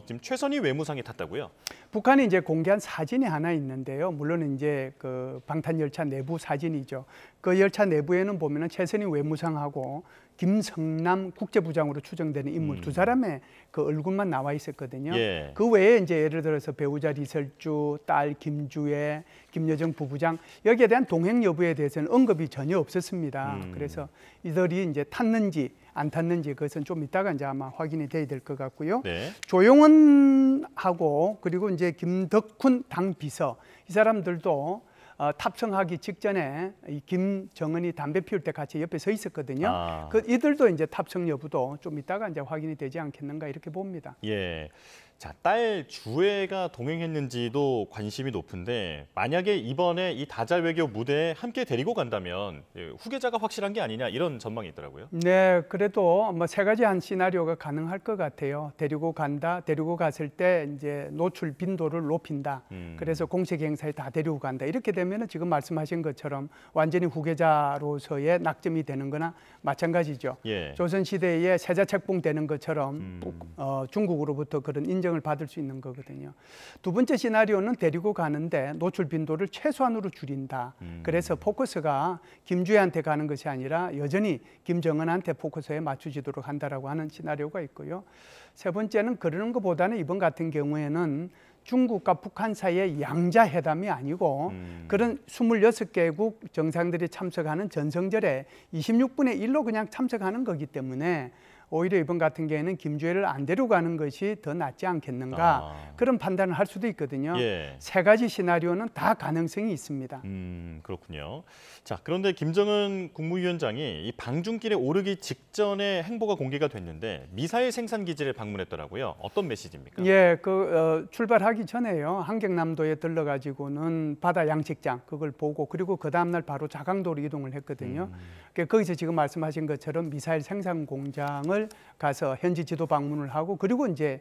지금 최선희 외무상이 탔다고요? 북한이 이제 공개한 사진이 하나 있는데요. 물론 이제 그 방탄 열차 내부 사진이죠. 그 열차 내부에는 보면은 최선희 외무상하고 김성남 국제부장으로 추정되는 인물 두 사람의 그 얼굴만 나와 있었거든요. 예. 그 외에 이제 예를 들어서 배우자 리설주, 딸 김주혜, 김여정 부부장 여기에 대한 동행 여부에 대해서는 언급이 전혀 없었습니다. 그래서 이들이 이제 탔는지 안 탔는지 그것은 좀 이따가 이제 아마 확인이 돼야 될 것 같고요. 네. 조용원하고 그리고 이제 김덕훈 당 비서 이 사람들도 탑승하기 직전에 이 김정은이 담배 피울 때 같이 옆에 서 있었거든요. 그 이들도 이제 탑승 여부도 좀 이따가 이제 확인이 되지 않겠는가 이렇게 봅니다. 예. 자, 딸 주혜가 동행했는지도 관심이 높은데 만약에 이번에 이 다자 외교 무대에 함께 데리고 간다면 후계자가 확실한 게 아니냐 이런 전망이 있더라고요. 네, 그래도 뭐 세 가지 한 시나리오가 가능할 것 같아요. 데리고 간다, 데리고 갔을 때 이제 노출 빈도를 높인다. 그래서 공식 행사에 다 데리고 간다. 이렇게 되면은 지금 말씀하신 것처럼 완전히 후계자로서의 낙점이 되는 거나 마찬가지죠. 예. 조선 시대에 세자책봉 되는 것처럼 중국으로부터 그런 인정을 인정을 받을 수 있는 거거든요. 두 번째 시나리오는 데리고 가는데 노출 빈도를 최소한으로 줄인다. 그래서 포커스가 김주혜한테 가는 것이 아니라 여전히 김정은한테 포커스에 맞추지도록 한다라고 하는 시나리오가 있고요. 세 번째는 그러는 것보다는 이번 같은 경우에는 중국과 북한 사이의 양자 회담이 아니고 그런 26개국 정상들이 참석하는 전성절에 26분의 1로 그냥 참석하는 거기 때문에 오히려 이번 같은 경우에는 김주혜를 안 데려가는 것이 더 낫지 않겠는가 그런 판단을 할 수도 있거든요. 예. 세 가지 시나리오는 다 가능성이 있습니다. 그렇군요. 자, 그런데 김정은 국무위원장이 이 방중길에 오르기 직전에 행보가 공개가 됐는데 미사일 생산 기지를 방문했더라고요. 어떤 메시지입니까? 예, 출발하기 전에요. 한경남도에 들러가지고는 바다 양식장 그걸 보고 그리고 그 다음날 바로 자강도로 이동을 했거든요. 거기서 지금 말씀하신 것처럼 미사일 생산 공장을 가서 현지 지도 방문을 하고 그리고 이제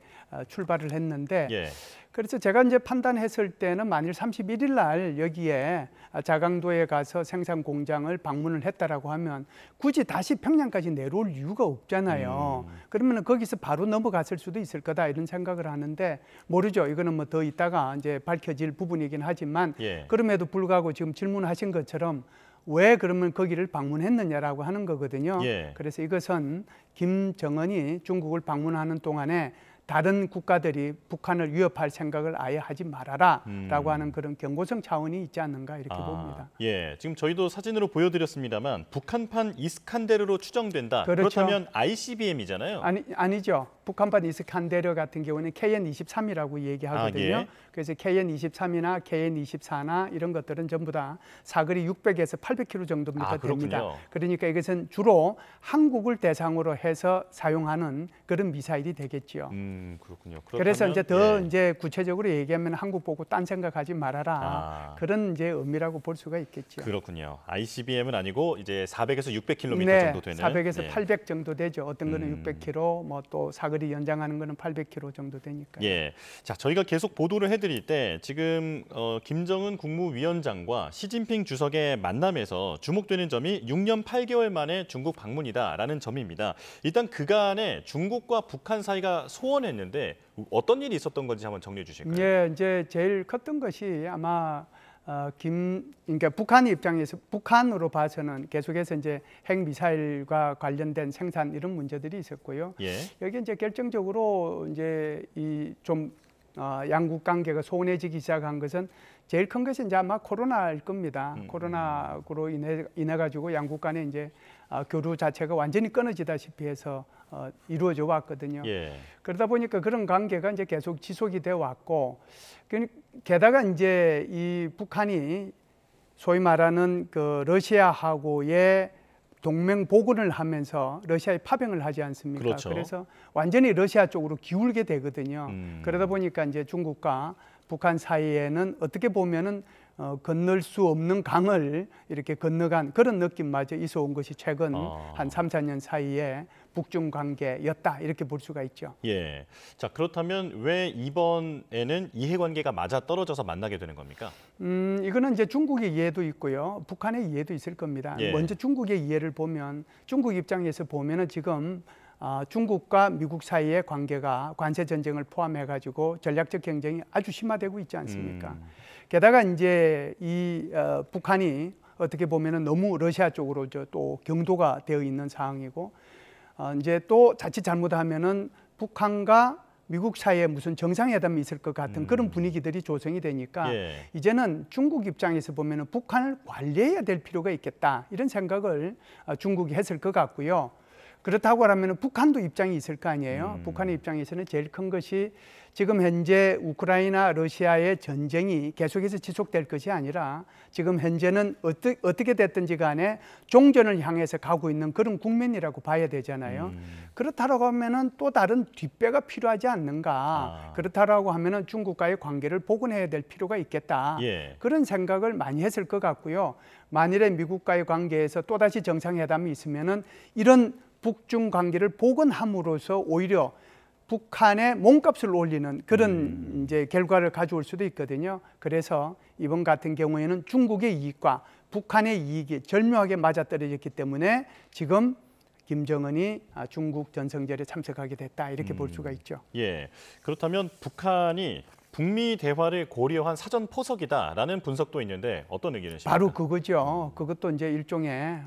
출발을 했는데 예. 그래서 제가 이제 판단했을 때는 만일 31일 날 여기에 자강도에 가서 생산 공장을 방문을 했다라고 하면 굳이 다시 평양까지 내려올 이유가 없잖아요. 그러면 거기서 바로 넘어갔을 수도 있을 거다 이런 생각을 하는데 모르죠. 이거는 뭐 더 있다가 이제 밝혀질 부분이긴 하지만 예. 그럼에도 불구하고 지금 질문하신 것처럼 왜 그러면 거기를 방문했느냐라고 하는 거거든요. 예. 그래서 이것은 김정은이 중국을 방문하는 동안에 다른 국가들이 북한을 위협할 생각을 아예 하지 말아라라고 하는 그런 경고성 차원이 있지 않는가 이렇게 봅니다. 예, 지금 저희도 사진으로 보여드렸습니다만 북한판 이스칸데르로 추정된다. 그렇죠. 그렇다면 ICBM이잖아요. 아니죠. 북한판 이스칸데르 같은 경우는 KN-23이라고 얘기하거든요. 예. 그래서 KN-23이나 KN-24나 이런 것들은 전부 다 사거리 600에서 800km 정도입니다. 됩니다. 그러니까 이것은 주로 한국을 대상으로 해서 사용하는 그런 미사일이 되겠죠. 그렇군요. 그래서 이제 더 예. 이제 구체적으로 얘기하면 한국 보고 딴 생각하지 말아라. 그런 이제 의미라고 볼 수가 있겠죠. 그렇군요. ICBM은 아니고 이제 400에서 600km 네, 정도 되는. 400에서 예. 800 정도 되죠. 어떤 거는 600km, 뭐 또 사거리 연장하는 거는 800km 정도 되니까. 예. 자, 저희가 계속 보도를 해드릴 때 지금 김정은 국무위원장과 시진핑 주석의 만남에서 주목되는 점이 6년 8개월 만에 중국 방문이다라는 점입니다. 일단 그간에 중국과 북한 사이가 소원했는데 어떤 일이 있었던 건지 한번 정리해 주실까요? 예, 이제 제일 컸던 것이 아마 그러니까 북한 입장에서 북한으로 봐서는 계속해서 이제 핵 미사일과 관련된 생산 이런 문제들이 있었고요. 예. 여기 이제 결정적으로 이제 이 좀 양국 관계가 소원해지기 시작한 것은 제일 큰 것이 이제 아마 코로나일 겁니다. 코로나로 인해 가지고 양국 간에 이제 교류 자체가 완전히 끊어지다시피 해서 이루어져 왔거든요. 예. 그러다 보니까 그런 관계가 이제 계속 지속이 되어 왔고, 게다가 이제 이 북한이 소위 말하는 그 러시아하고의 동맹 복원을 하면서 러시아에 파병을 하지 않습니까? 그렇죠. 그래서 완전히 러시아 쪽으로 기울게 되거든요. 그러다 보니까 이제 중국과 북한 사이에는 어떻게 보면은 건널 수 없는 강을 이렇게 건너간 그런 느낌마저 있어 온 것이 최근 한 3, 4년 사이에 북중 관계였다 이렇게 볼 수가 있죠. 예. 자, 그렇다면 왜 이번에는 이해관계가 맞아 떨어져서 만나게 되는 겁니까? 이거는 이제 중국의 이해도 있고요, 북한의 이해도 있을 겁니다. 예. 먼저 중국의 이해를 보면 중국 입장에서 보면은 지금 중국과 미국 사이의 관계가 관세 전쟁을 포함해 가지고 전략적 경쟁이 아주 심화되고 있지 않습니까? 게다가 이제 이 북한이 어떻게 보면은 너무 러시아 쪽으로 또 경도가 되어 있는 상황이고, 이제 또 자칫 잘못하면은 북한과 미국 사이에 무슨 정상회담이 있을 것 같은 그런 분위기들이 조성이 되니까 예. 이제는 중국 입장에서 보면은 북한을 관리해야 될 필요가 있겠다 이런 생각을 중국이 했을 것 같고요. 그렇다고 하면 북한도 입장이 있을 거 아니에요. 북한의 입장에서는 제일 큰 것이 지금 현재 우크라이나 러시아의 전쟁이 계속해서 지속될 것이 아니라 지금 현재는 어떻게 됐든지 간에 종전을 향해서 가고 있는 그런 국면이라고 봐야 되잖아요. 그렇다고 하면은 또 다른 뒷배가 필요하지 않는가. 그렇다고 하면은 중국과의 관계를 복원해야 될 필요가 있겠다. 예. 그런 생각을 많이 했을 것 같고요. 만일에 미국과의 관계에서 또다시 정상회담이 있으면은 이런 북중 관계를 복원함으로써 오히려 북한의 몸값을 올리는 그런 이제 결과를 가져올 수도 있거든요. 그래서 이번 같은 경우에는 중국의 이익과 북한의 이익이 절묘하게 맞아떨어졌기 때문에 지금 김정은이 중국 전성절에 참석하게 됐다 이렇게 볼 수가 있죠. 예, 그렇다면 북한이 북미 대화를 고려한 사전 포석이다라는 분석도 있는데 어떤 의견이십니까? 바로 그거죠. 그것도 이제 일종의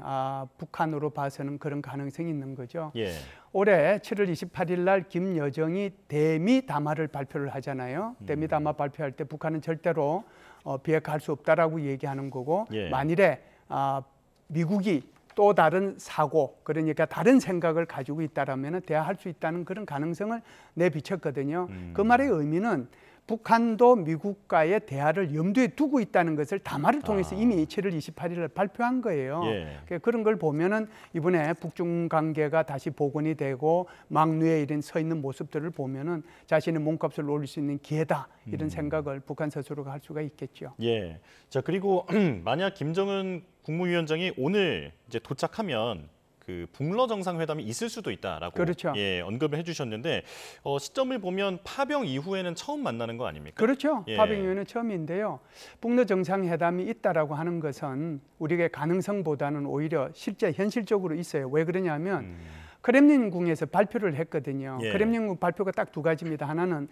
북한으로 봐서는 그런 가능성이 있는 거죠. 예. 올해 7월 28일 날 김여정이 대미 담화를 발표를 하잖아요. 대미 담화 발표할 때 북한은 절대로 비핵화할 수 없다라고 얘기하는 거고 예. 만일에 미국이 또 다른 사고 그러니까 다른 생각을 가지고 있다라면 대화할 수 있다는 그런 가능성을 내비쳤거든요. 그 말의 의미는 북한도 미국과의 대화를 염두에 두고 있다는 것을 담화를 통해서 이미 7월 28일에 발표한 거예요. 예. 그런 걸 보면은 이번에 북중 관계가 다시 복원이 되고 막루에 이런 서 있는 모습들을 보면은 자신의 몸값을 올릴 수 있는 기회다 이런 생각을 북한 스스로가 할 수가 있겠죠. 예. 자, 그리고 만약 김정은 국무위원장이 오늘 이제 도착하면 그 북러 정상회담이 있을 수도 있다라고 그렇죠. 예, 언급을 해주셨는데 시점을 보면 파병 이후에는 처음 만나는 거 아닙니까? 그렇죠. 예. 파병 이후에는 처음인데요. 북러 정상회담이 있다라고 하는 것은 우리가 가능성보다는 오히려 실제 현실적으로 있어요. 왜 그러냐면 크렘린궁에서 발표를 했거든요. 예. 크렘린궁 발표가 딱 두 가지입니다. 하나는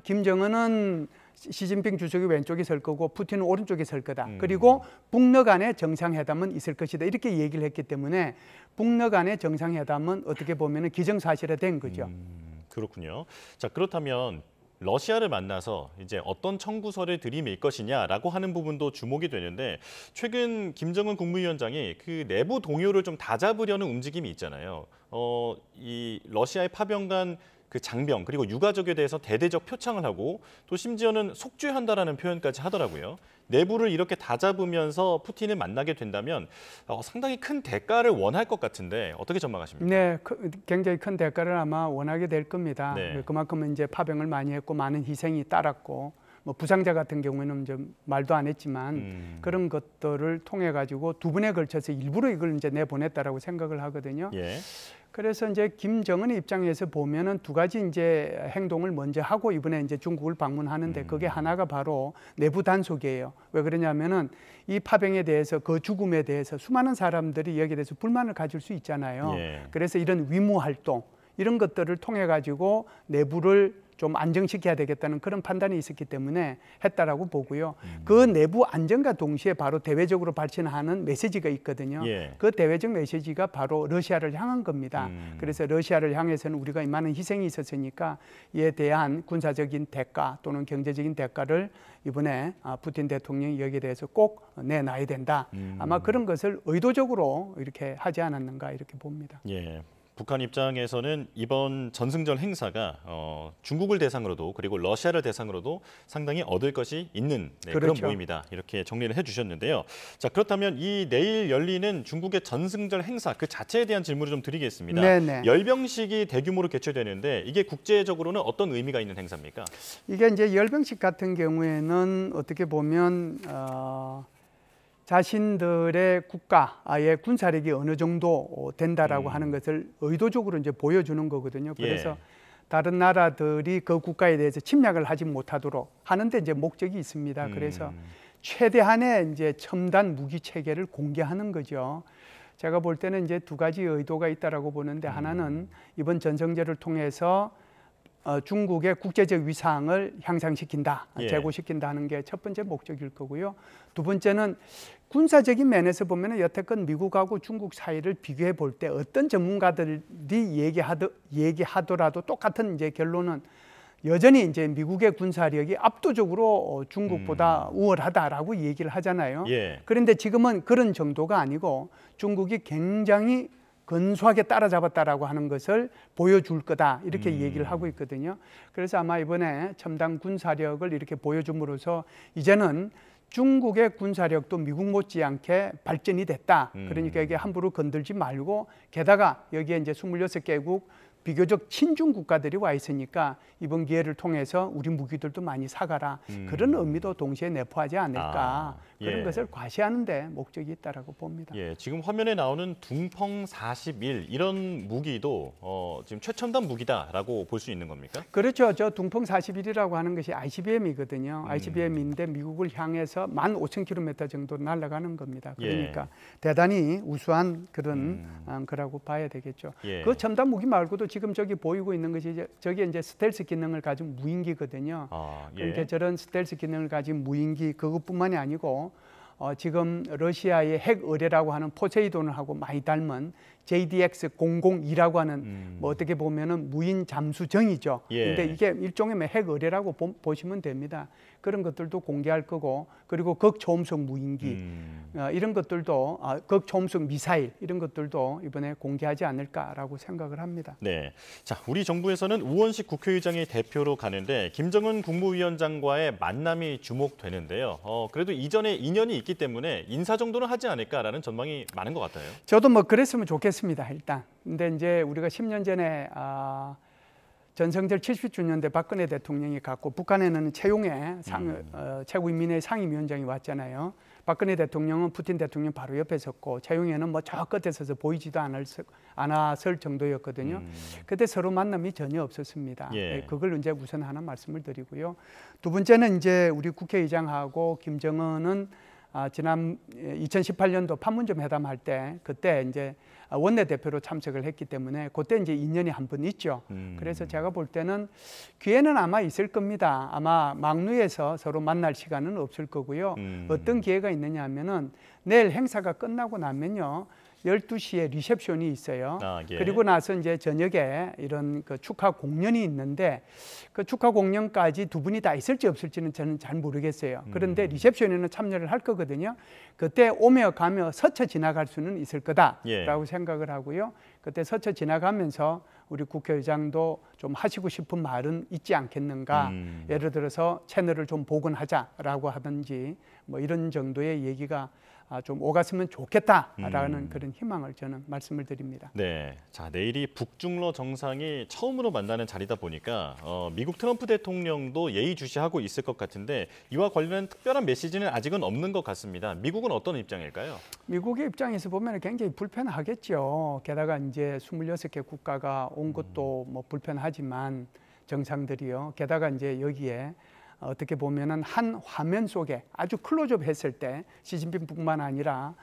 김정은은 시진핑 주석이 왼쪽에 설 거고 푸틴은 오른쪽에 설 거다. 그리고 북러 간의 정상회담은 있을 것이다. 이렇게 얘기를 했기 때문에 북러 간의 정상회담은 어떻게 보면 기정사실화된 거죠. 그렇군요. 자, 그렇다면 러시아를 만나서 이제 어떤 청구서를 들이밀 것이냐라고 하는 부분도 주목이 되는데 최근 김정은 국무위원장이 그 내부 동요를 좀 다잡으려는 움직임이 있잖아요. 이 러시아의 파병간 그 장병 그리고 유가족에 대해서 대대적 표창을 하고 또 심지어는 속죄한다라는 표현까지 하더라고요. 내부를 이렇게 다잡으면서 푸틴을 만나게 된다면 상당히 큰 대가를 원할 것 같은데 어떻게 전망하십니까? 네, 굉장히 큰 대가를 아마 원하게 될 겁니다. 네. 그만큼 이제 파병을 많이 했고 많은 희생이 따랐고 뭐 부상자 같은 경우에는 좀 말도 안 했지만 그런 것들을 통해 가지고 두 번에 걸쳐서 일부러 이걸 이제 내보냈다라고 생각을 하거든요. 예. 그래서 이제 김정은의 입장에서 보면은 두 가지 이제 행동을 먼저 하고 이번에 이제 중국을 방문하는데 그게 하나가 바로 내부 단속이에요. 왜 그러냐면은 이 파병에 대해서 그 죽음에 대해서 수많은 사람들이 여기에 대해서 불만을 가질 수 있잖아요. 예. 그래서 이런 위무 활동 이런 것들을 통해 가지고 내부를 좀 안정시켜야 되겠다는 그런 판단이 있었기 때문에 했다라고 보고요. 그 내부 안정과 동시에 바로 대외적으로 발신하는 메시지가 있거든요. 예. 그 대외적 메시지가 바로 러시아를 향한 겁니다. 그래서 러시아를 향해서는 우리가 많은 희생이 있었으니까 이에 대한 군사적인 대가 또는 경제적인 대가를 이번에 푸틴 대통령이 여기에 대해서 꼭 내놔야 된다. 아마 그런 것을 의도적으로 이렇게 하지 않았는가 이렇게 봅니다. 예. 북한 입장에서는 이번 전승절 행사가 중국을 대상으로도 그리고 러시아를 대상으로도 상당히 얻을 것이 있는 그런 그렇죠. 모임이다. 이렇게 정리를 해주셨는데요. 자, 그렇다면 이 내일 열리는 중국의 전승절 행사 그 자체에 대한 질문을 좀 드리겠습니다. 네네. 열병식이 대규모로 개최되는데 이게 국제적으로는 어떤 의미가 있는 행사입니까? 이게 이제 열병식 같은 경우에는 어떻게 보면 자신들의 국가의 군사력이 어느 정도 된다라고 하는 것을 의도적으로 이제 보여주는 거거든요. 그래서 예. 다른 나라들이 그 국가에 대해서 침략을 하지 못하도록 하는데 이제 목적이 있습니다. 그래서 최대한의 이제 첨단 무기 체계를 공개하는 거죠. 제가 볼 때는 이제 두 가지 의도가 있다라고 보는데 하나는 이번 전성제를 통해서 중국의 국제적 위상을 향상시킨다, 예. 제고시킨다는 게 첫 번째 목적일 거고요. 두 번째는 군사적인 면에서 보면 여태껏 미국하고 중국 사이를 비교해 볼 때 어떤 전문가들이 얘기하더라도 똑같은 이제 결론은 여전히 이제 미국의 군사력이 압도적으로 중국보다 우월하다라고 얘기를 하잖아요. 예. 그런데 지금은 그런 정도가 아니고 중국이 굉장히 근소하게 따라잡았다라고 하는 것을 보여줄 거다 이렇게 얘기를 하고 있거든요. 그래서 아마 이번에 첨단 군사력을 이렇게 보여줌으로써 이제는 중국의 군사력도 미국 못지않게 발전이 됐다. 그러니까 이게 함부로 건들지 말고 게다가 여기에 이제 26개국 비교적 친중 국가들이 와 있으니까 이번 기회를 통해서 우리 무기들도 많이 사가라. 그런 의미도 동시에 내포하지 않을까. 그런 예. 것을 과시하는 데 목적이 있다라고 봅니다. 예, 지금 화면에 나오는 둥펑 41 이런 무기도 지금 최첨단 무기다라고 볼 수 있는 겁니까? 그렇죠. 저 둥펑 41이라고 하는 것이 ICBM이거든요. ICBM인데 미국을 향해서 15,000km 정도 날아가는 겁니다. 그러니까 대단히 우수한 그런 거라고 봐야 되겠죠. 예. 그 첨단 무기 말고도 지금 저기 보이고 있는 것이 저게 이제 스텔스 기능을 가진 무인기거든요. 그러니까 저런 스텔스 기능을 가진 무인기 그것뿐만이 아니고 지금 러시아의 핵 의뢰라고 하는 포세이돈하고 많이 닮은 JDX-002라고 하는 뭐 어떻게 보면은 무인 잠수정이죠. 근데 이게 일종의 핵 의뢰라고 보시면 됩니다. 그런 것들도 공개할 거고, 그리고 극초음속 무인기 이런 것들도 극초음속 미사일 이런 것들도 이번에 공개하지 않을까라고 생각을 합니다. 네, 자 우리 정부에서는 우원식 국회의장이 대표로 가는데 김정은 국무위원장과의 만남이 주목되는데요. 그래도 이전에 인연이 있기 때문에 인사 정도는 하지 않을까라는 전망이 많은 것 같아요. 저도 뭐 그랬으면 좋겠습니다. 일단. 근데 이제 우리가 10년 전에 전성절 70주년 때 박근혜 대통령이 갔고 북한에는 최용해 최고인민회의 상임위원장이 왔잖아요. 박근혜 대통령은 푸틴 대통령 바로 옆에 섰고 최용해는 뭐 저 끝에 서서 보이지도 않았을 정도였거든요. 그때 서로 만남이 전혀 없었습니다. 그걸 이제 우선 하나 말씀을 드리고요. 두 번째는 이제 우리 국회의장하고 김정은은 지난 2018년도 판문점 회담할 때 그때 이제 원내대표로 참석을 했기 때문에 그때 이제 인연이 한 번 있죠. 그래서 제가 볼 때는 기회는 아마 있을 겁니다. 아마 막루에서 서로 만날 시간은 없을 거고요. 어떤 기회가 있느냐 하면은 내일 행사가 끝나고 나면요. 12시에 리셉션이 있어요. 그리고 나서 이제 저녁에 이런 그 축하 공연이 있는데 그 축하 공연까지 두 분이 다 있을지 없을지는 저는 잘 모르겠어요. 그런데 리셉션에는 참여를 할 거거든요. 그때 오며 가며 스쳐 지나갈 수는 있을 거다라고 생각을 하고요. 그때 스쳐 지나가면서 우리 국회의장도 좀 하시고 싶은 말은 있지 않겠는가. 예를 들어서 채널을 좀 복원하자라고 하든지 뭐 이런 정도의 얘기가 좀 오갔으면 좋겠다라는 그런 희망을 저는 말씀을 드립니다. 네, 자 내일이 북중러 정상이 처음으로 만나는 자리다 보니까 미국 트럼프 대통령도 예의주시하고 있을 것 같은데 이와 관련한 특별한 메시지는 아직은 없는 것 같습니다. 미국은 어떤 입장일까요? 미국의 입장에서 보면 굉장히 불편하겠죠. 게다가 이제 26개 국가가 온 것도 뭐 불편하지만 정상들이요. 게다가 이제 여기에 어떻게 보면은 한 화면 속에 아주 클로즈업 했을 때 시진핑뿐만 아니라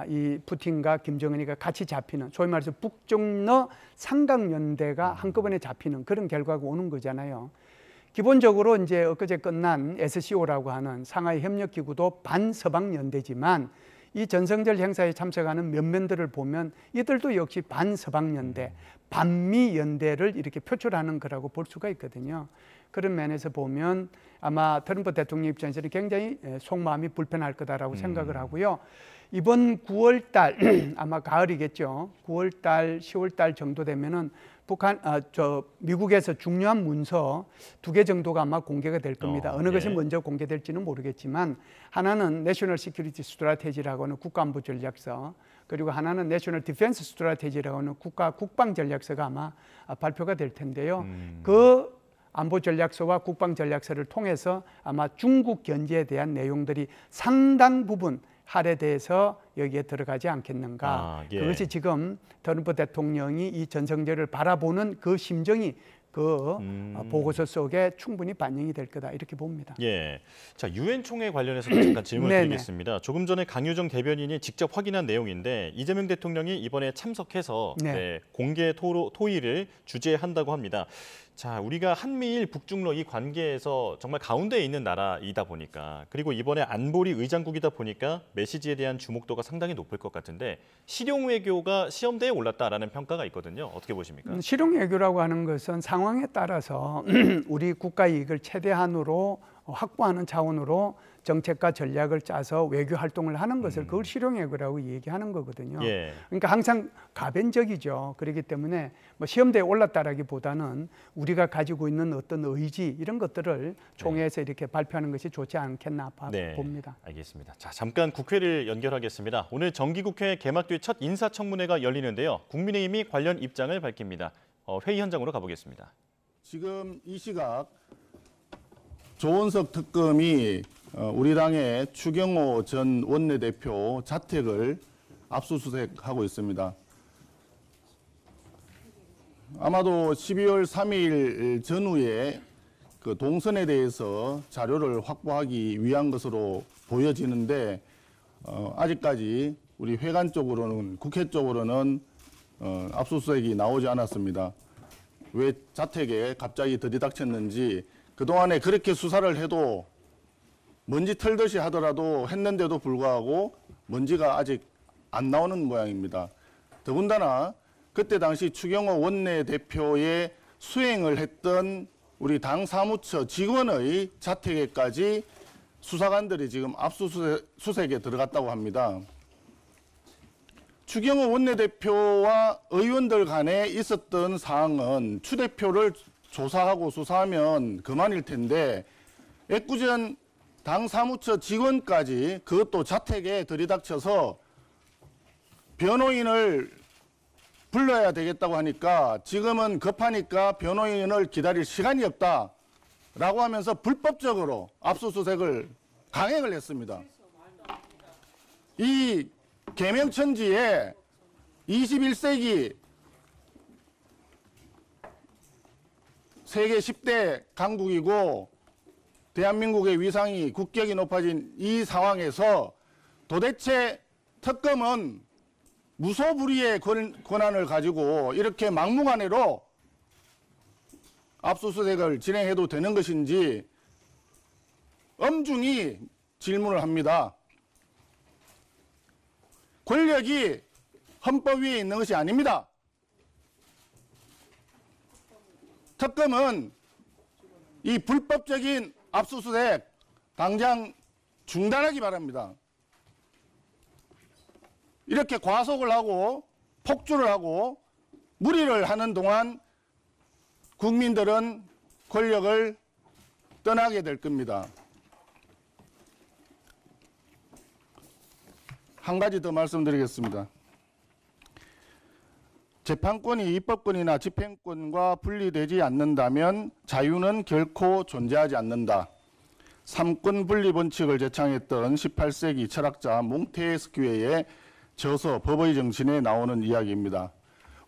이 푸틴과 김정은이가 같이 잡히는 소위 말해서 북중러 삼각연대가 한꺼번에 잡히는 그런 결과가 오는 거잖아요. 기본적으로 이제 엊그제 끝난 SCO라고 하는 상하이 협력기구도 반서방연대지만 이 전성절 행사에 참석하는 면면들을 보면 이들도 역시 반서방연대, 반미연대를 이렇게 표출하는 거라고 볼 수가 있거든요. 그런 면에서 보면 아마 트럼프 대통령 입장에서는 굉장히 속마음이 불편할 거다라고 생각을 하고요. 이번 9월 달 아마 가을이겠죠. 9월 달, 10월 달 정도 되면은 미국에서 중요한 문서 2개 정도가 아마 공개가 될 겁니다. 어느 것이 먼저 공개될지는 모르겠지만 하나는 내셔널 시큐리티 스트래티지라고 하는 국가안보 전략서, 그리고 하나는 내셔널 디펜스 스트래티지라고 하는 국가 국방 전략서가 아마 발표가 될 텐데요. 그 안보 전략서와 국방 전략서를 통해서 아마 중국 견제에 대한 내용들이 상당 부분 할애돼서 여기에 들어가지 않겠는가. 그것이 지금 트럼프 대통령이 이 전성절을 바라보는 그 심정이 그 보고서 속에 충분히 반영이 될 거다 이렇게 봅니다. 예, 자 유엔 총회 관련해서도 잠깐 질문을 드리겠습니다. 조금 전에 강효정 대변인이 직접 확인한 내용인데 이재명 대통령이 이번에 참석해서 공개 토의를 주재한다고 합니다. 자, 우리가 한미일 북중러 이 관계에서 정말 가운데에 있는 나라이다 보니까 그리고 이번에 안보리 의장국이다 보니까 메시지에 대한 주목도가 상당히 높을 것 같은데 실용 외교가 시험대에 올랐다라는 평가가 있거든요. 어떻게 보십니까? 실용 외교라고 하는 것은 상황에 따라서 우리 국가 이익을 최대한으로 확보하는 차원으로 정책과 전략을 짜서 외교 활동을 하는 것을 그걸 실용 외교라고 얘기하는 거거든요. 그러니까 항상 가변적이죠. 그렇기 때문에 뭐 시험대에 올랐다라기보다는 우리가 가지고 있는 어떤 의지 이런 것들을 총회에서 이렇게 발표하는 것이 좋지 않겠나 봅니다. 알겠습니다. 자, 잠깐 국회를 연결하겠습니다. 오늘 정기국회 개막 뒤 첫 인사청문회가 열리는데요. 국민의힘이 관련 입장을 밝힙니다. 회의 현장으로 가보겠습니다. 지금 이 시각 조원석 특검이 우리 당의 추경호 전 원내대표 자택을 압수수색하고 있습니다. 아마도 12월 3일 전후에 그 동선에 대해서 자료를 확보하기 위한 것으로 보여지는데 아직까지 우리 회관 쪽으로는 국회 쪽으로는 압수수색이 나오지 않았습니다. 왜 자택에 갑자기 들이닥쳤는지 그동안에 그렇게 수사를 해도 먼지 털듯이 하더라도 했는데도 불구하고 먼지가 아직 안 나오는 모양입니다. 더군다나 그때 당시 추경호 원내대표의 수행을 했던 우리 당 사무처 직원의 자택에까지 수사관들이 지금 압수수색에 들어갔다고 합니다. 추경호 원내대표와 의원들 간에 있었던 사항은 추 대표를 조사하고 수사하면 그만일 텐데 애꿎은 당 사무처 직원까지 그것도 자택에 들이닥쳐서 변호인을 불러야 되겠다고 하니까 지금은 급하니까 변호인을 기다릴 시간이 없다라고 하면서 불법적으로 압수수색을 강행을 했습니다. 이 계명천지에 21세기 세계 10대 강국이고 대한민국의 위상이 국격이 높아진 이 상황에서 도대체 특검은 무소불위의 권한을 가지고 이렇게 막무가내로 압수수색을 진행해도 되는 것인지 엄중히 질문을 합니다. 권력이 헌법 위에 있는 것이 아닙니다. 특검은 이 불법적인 압수수색 당장 중단하기 바랍니다. 이렇게 과속을 하고 폭주를 하고 무리를 하는 동안 국민들은 권력을 떠나게 될 겁니다. 한 가지 더 말씀드리겠습니다. 재판권이 입법권이나 집행권과 분리되지 않는다면 자유는 결코 존재하지 않는다. 삼권 분리 원칙을 제창했던 18세기 철학자 몽테스키에의 저서 법의 정신에 나오는 이야기입니다.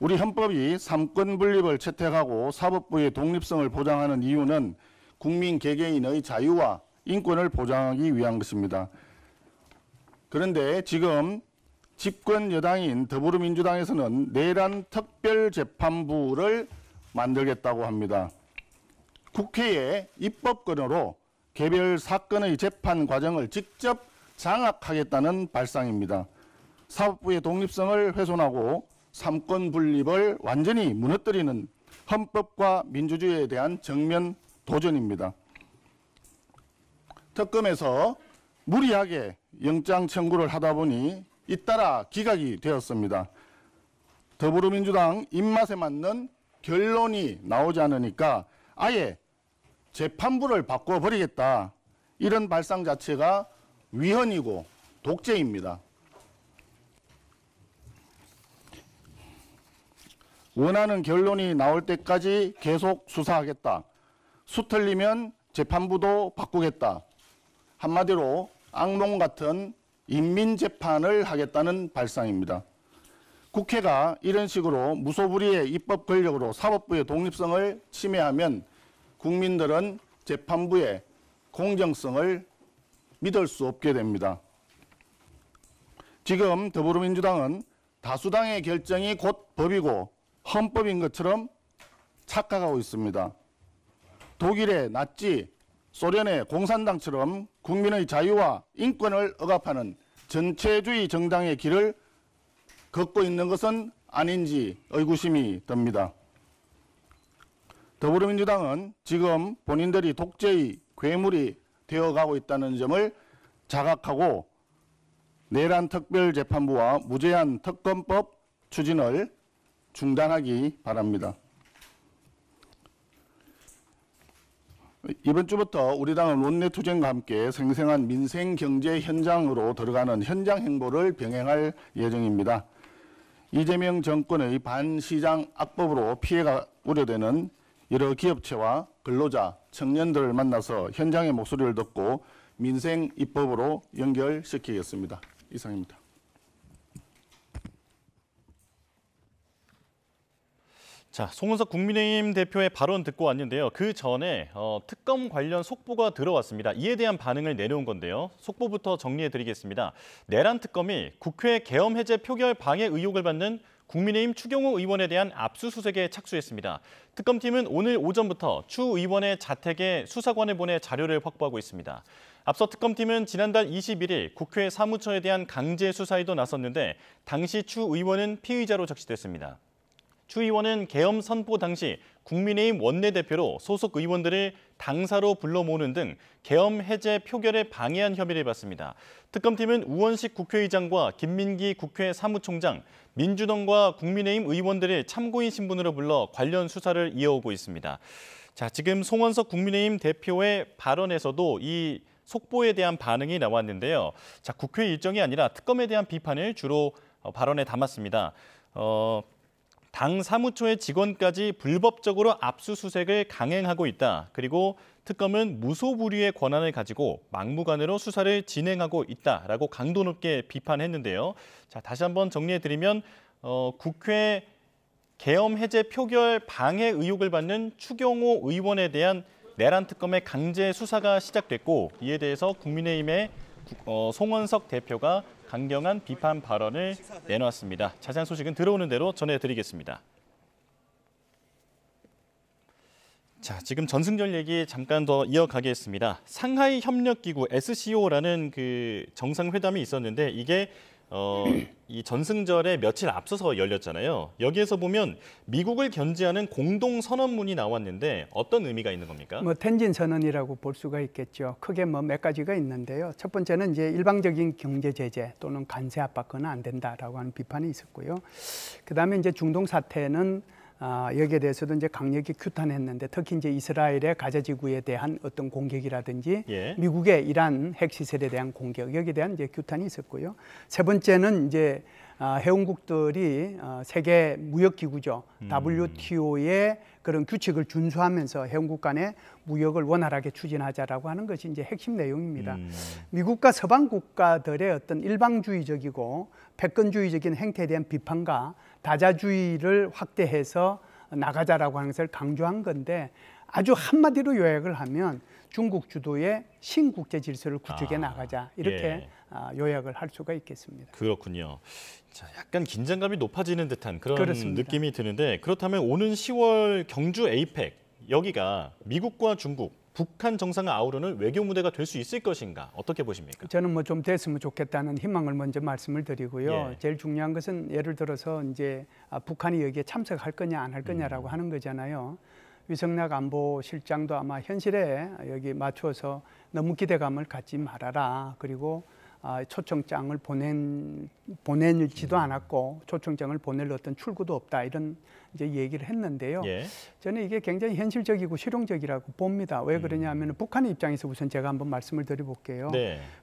우리 헌법이 삼권 분립을 채택하고 사법부의 독립성을 보장하는 이유는 국민 개개인의 자유와 인권을 보장하기 위한 것입니다. 그런데 지금 집권 여당인 더불어민주당에서는 내란 특별재판부를 만들겠다고 합니다. 국회의 입법권으로 개별 사건의 재판 과정을 직접 장악하겠다는 발상입니다. 사법부의 독립성을 훼손하고 삼권 분립을 완전히 무너뜨리는 헌법과 민주주의에 대한 정면 도전입니다. 특검에서 무리하게 영장 청구를 하다 보니 잇따라 기각이 되었습니다. 더불어민주당 입맛에 맞는 결론이 나오지 않으니까 아예 재판부를 바꿔버리겠다. 이런 발상 자체가 위헌이고 독재입니다. 원하는 결론이 나올 때까지 계속 수사하겠다. 수 틀리면 재판부도 바꾸겠다. 한마디로 악몽 같은 인민재판을 하겠다는 발상입니다. 국회가 이런 식으로 무소불위의 입법 권력으로 사법부의 독립성을 침해하면 국민들은 재판부의 공정성을 믿을 수 없게 됩니다. 지금 더불어민주당은 다수당의 결정이 곧 법이고 헌법인 것처럼 착각하고 있습니다. 독일의 나치, 소련의 공산당처럼 국민의 자유와 인권을 억압하는 전체주의 정당의 길을 걷고 있는 것은 아닌지 의구심이 듭니다. 더불어민주당은 지금 본인들이 독재의 괴물이 되어가고 있다는 점을 자각하고 내란 특별재판부와 무제한 특검법 추진을 중단하기 바랍니다. 이번 주부터 우리 당은 원내투쟁과 함께 생생한 민생경제 현장으로 들어가는 현장 행보를 병행할 예정입니다. 이재명 정권의 반시장 악법으로 피해가 우려되는 여러 기업체와 근로자, 청년들을 만나서 현장의 목소리를 듣고 민생 입법으로 연결시키겠습니다. 이상입니다. 자, 송은석 국민의힘 대표의 발언 듣고 왔는데요. 그 전에 특검 관련 속보가 들어왔습니다. 이에 대한 반응을 내놓은 건데요. 속보부터 정리해드리겠습니다. 내란 특검이 국회 계엄 해제 표결 방해 의혹을 받는 국민의힘 추경호 의원에 대한 압수수색에 착수했습니다. 특검팀은 오늘 오전부터 추 의원의 자택에 수사관을 보내 자료를 확보하고 있습니다. 앞서 특검팀은 지난달 21일 국회 사무처에 대한 강제 수사에도 나섰는데 당시 추 의원은 피의자로 적시됐습니다. 추 의원은 계엄 선포 당시 국민의힘 원내대표로 소속 의원들을 당사로 불러 모으는 등 계엄 해제 표결에 방해한 혐의를 받습니다. 특검팀은 우원식 국회의장과 김민기 국회 사무총장, 민주당과 국민의힘 의원들을 참고인 신분으로 불러 관련 수사를 이어오고 있습니다. 자, 지금 송원석 국민의힘 대표의 발언에서도 이 속보에 대한 반응이 나왔는데요. 자, 국회 일정이 아니라 특검에 대한 비판을 주로 발언에 담았습니다. 당 사무처의 직원까지 불법적으로 압수수색을 강행하고 있다. 그리고 특검은 무소불위의 권한을 가지고 막무가내로 수사를 진행하고 있다라고 강도 높게 비판했는데요. 자, 다시 한번 정리해드리면 국회 계엄 해제 표결 방해 의혹을 받는 추경호 의원에 대한 내란 특검의 강제 수사가 시작됐고 이에 대해서 국민의힘의 송원석 대표가 강경한 비판 발언을 내놓았습니다. 자세한 소식은 들어오는 대로 전해드리겠습니다. 자, 지금 전승절 얘기 잠깐 더 이어가겠습니다. 상하이 협력기구 SCO라는 그 정상회담이 있었는데 이게 이 전승절에 며칠 앞서서 열렸잖아요. 여기에서 보면 미국을 견제하는 공동 선언문이 나왔는데 어떤 의미가 있는 겁니까? 텐진 선언이라고 볼 수가 있겠죠. 크게 몇 가지가 있는데요. 첫 번째는 이제 일방적인 경제 제재 또는 관세 압박은 안 된다라고 하는 비판이 있었고요. 그다음에 이제 중동 사태는 여기에 대해서도 이제 강력히 규탄했는데 특히 이제 이스라엘의 가자 지구에 대한 어떤 공격이라든지 미국의 이란 핵시설에 대한 공격 여기에 대한 이제 규탄이 있었고요. 세 번째는 이제 회원국들이 세계 무역기구죠. WTO의 그런 규칙을 준수하면서 회원국 간의 무역을 원활하게 추진하자라고 하는 것이 이제 핵심 내용입니다. 미국과 서방 국가들의 어떤 일방주의적이고 패권주의적인 행태에 대한 비판과 다자주의를 확대해서 나가자라고 하는 것을 강조한 건데 아주 한마디로 요약을 하면 중국 주도의 신국제 질서를 구축해 나가자 이렇게 요약을 할 수가 있겠습니다. 그렇군요. 자, 약간 긴장감이 높아지는 듯한 그런 그렇습니다. 느낌이 드는데 그렇다면 오는 10월 경주 에이펙 여기가 미국과 중국, 북한 정상을 아우르는 외교 무대가 될 수 있을 것인가 어떻게 보십니까? 저는 좀 됐으면 좋겠다는 희망을 먼저 말씀을 드리고요. 제일 중요한 것은 예를 들어서 이제 북한이 여기에 참석할 거냐 안 할 거냐라고 하는 거잖아요. 위성락 안보실장도 아마 현실에 여기 맞추어서 너무 기대감을 갖지 말아라. 그리고 초청장을 보내지도 않았고 초청장을 보낼 어떤 출구도 없다 이런 이제 얘기를 했는데요. 저는 이게 굉장히 현실적이고 실용적이라고 봅니다. 왜 그러냐면 북한의 입장에서 우선 제가 한번 말씀을 드려볼게요.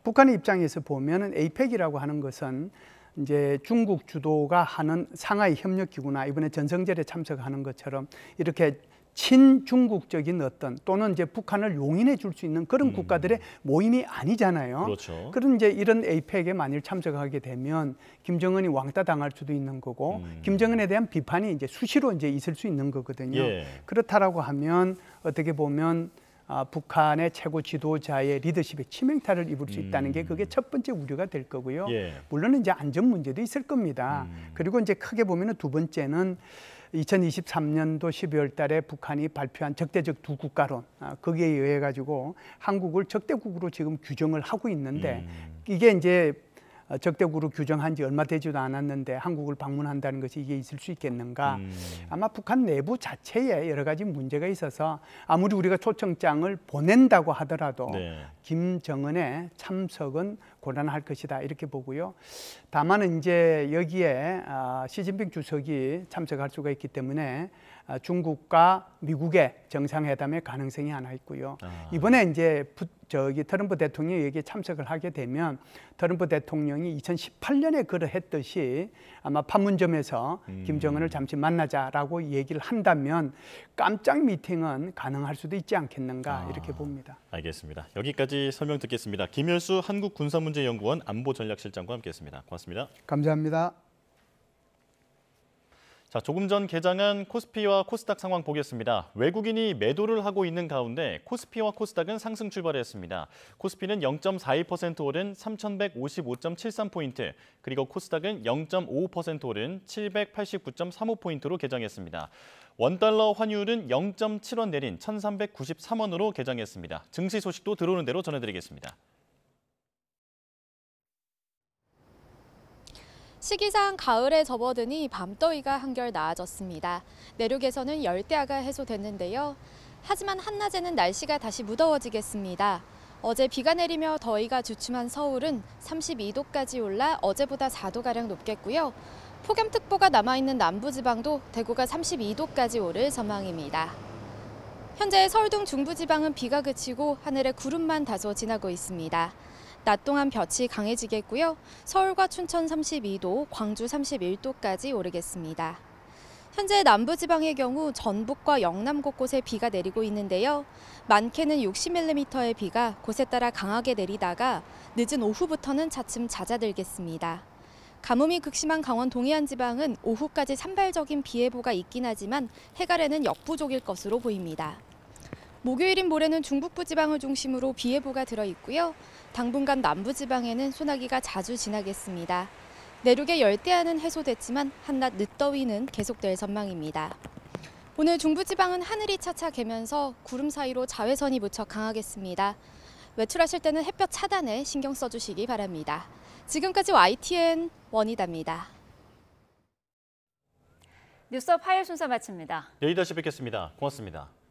북한의 입장에서 보면은 에이펙이라고 하는 것은 이제 중국 주도가 하는 상하이 협력기구나 이번에 전성절에 참석하는 것처럼 이렇게 친중국적인 어떤 또는 이제 북한을 용인해 줄 수 있는 그런 국가들의 모임이 아니잖아요. 그렇죠. 그런 이제 이런 에이펙에 만일 참석하게 되면 김정은이 왕따 당할 수도 있는 거고 김정은에 대한 비판이 이제 수시로 이제 있을 수 있는 거거든요. 그렇다라고 하면 어떻게 보면 북한의 최고 지도자의 리더십에 치명타를 입을 수 있다는 게 그게 첫 번째 우려가 될 거고요. 물론 이제 안전 문제도 있을 겁니다. 그리고 이제 크게 보면은 두 번째는 2023년도 12월 달에 북한이 발표한 적대적 두 국가론 거기에 의해 가지고 한국을 적대국으로 지금 규정을 하고 있는데 이게 이제 적대국으로 규정한 지 얼마 되지도 않았는데 한국을 방문한다는 것이 이게 있을 수 있겠는가. 아마 북한 내부 자체에 여러 가지 문제가 있어서 아무리 우리가 초청장을 보낸다고 하더라도 김정은의 참석은 곤란할 것이다 이렇게 보고요. 다만 이제 여기에 시진핑 주석이 참석할 수가 있기 때문에 중국과 미국의 정상회담의 가능성이 하나 있고요. 이번에 이제 트럼프 대통령이 여기에 참석을 하게 되면 트럼프 대통령이 2018년에 그러했듯이 아마 판문점에서 김정은을 잠시 만나자라고 얘기를 한다면 깜짝 미팅은 가능할 수도 있지 않겠는가 이렇게 봅니다. 알겠습니다. 여기까지 설명 듣겠습니다. 김열수 한국군사문제연구원 안보전략실장과 함께했습니다. 고맙습니다. 감사합니다. 자, 조금 전 개장한 코스피와 코스닥 상황 보겠습니다. 외국인이 매도를 하고 있는 가운데 코스피와 코스닥은 상승 출발했습니다. 코스피는 0.41% 오른 3,155.73포인트, 그리고 코스닥은 0.55% 오른 789.35포인트로 개장했습니다. 원달러 환율은 0.7원 내린 1,393원으로 개장했습니다. 증시 소식도 들어오는 대로 전해드리겠습니다. 시기상 가을에 접어드니 밤더위가 한결 나아졌습니다. 내륙에서는 열대야가 해소됐는데요. 하지만 한낮에는 날씨가 다시 무더워지겠습니다. 어제 비가 내리며 더위가 주춤한 서울은 32도까지 올라 어제보다 4도가량 높겠고요. 폭염특보가 남아있는 남부지방도 대구가 32도까지 오를 전망입니다. 현재 서울 등 중부지방은 비가 그치고 하늘에 구름만 다소 지나고 있습니다. 낮 동안 볕이 강해지겠고요. 서울과 춘천 32도, 광주 31도까지 오르겠습니다. 현재 남부지방의 경우 전북과 영남 곳곳에 비가 내리고 있는데요. 많게는 60mm의 비가 곳에 따라 강하게 내리다가 늦은 오후부터는 차츰 잦아들겠습니다. 가뭄이 극심한 강원 동해안 지방은 오후까지 산발적인 비 예보가 있긴 하지만 해갈에는 역부족일 것으로 보입니다. 목요일인 모레는 중북부 지방을 중심으로 비 예보가 들어있고요. 당분간 남부지방에는 소나기가 자주 지나겠습니다. 내륙의 열대야는 해소됐지만 한낮 늦더위는 계속될 전망입니다. 오늘 중부지방은 하늘이 차차 개면서 구름 사이로 자외선이 무척 강하겠습니다. 외출하실 때는 햇볕 차단에 신경 써주시기 바랍니다. 지금까지 YTN 원희다입니다. 뉴스업 화요일 순서 마칩니다. 내일 다시 뵙겠습니다. 고맙습니다.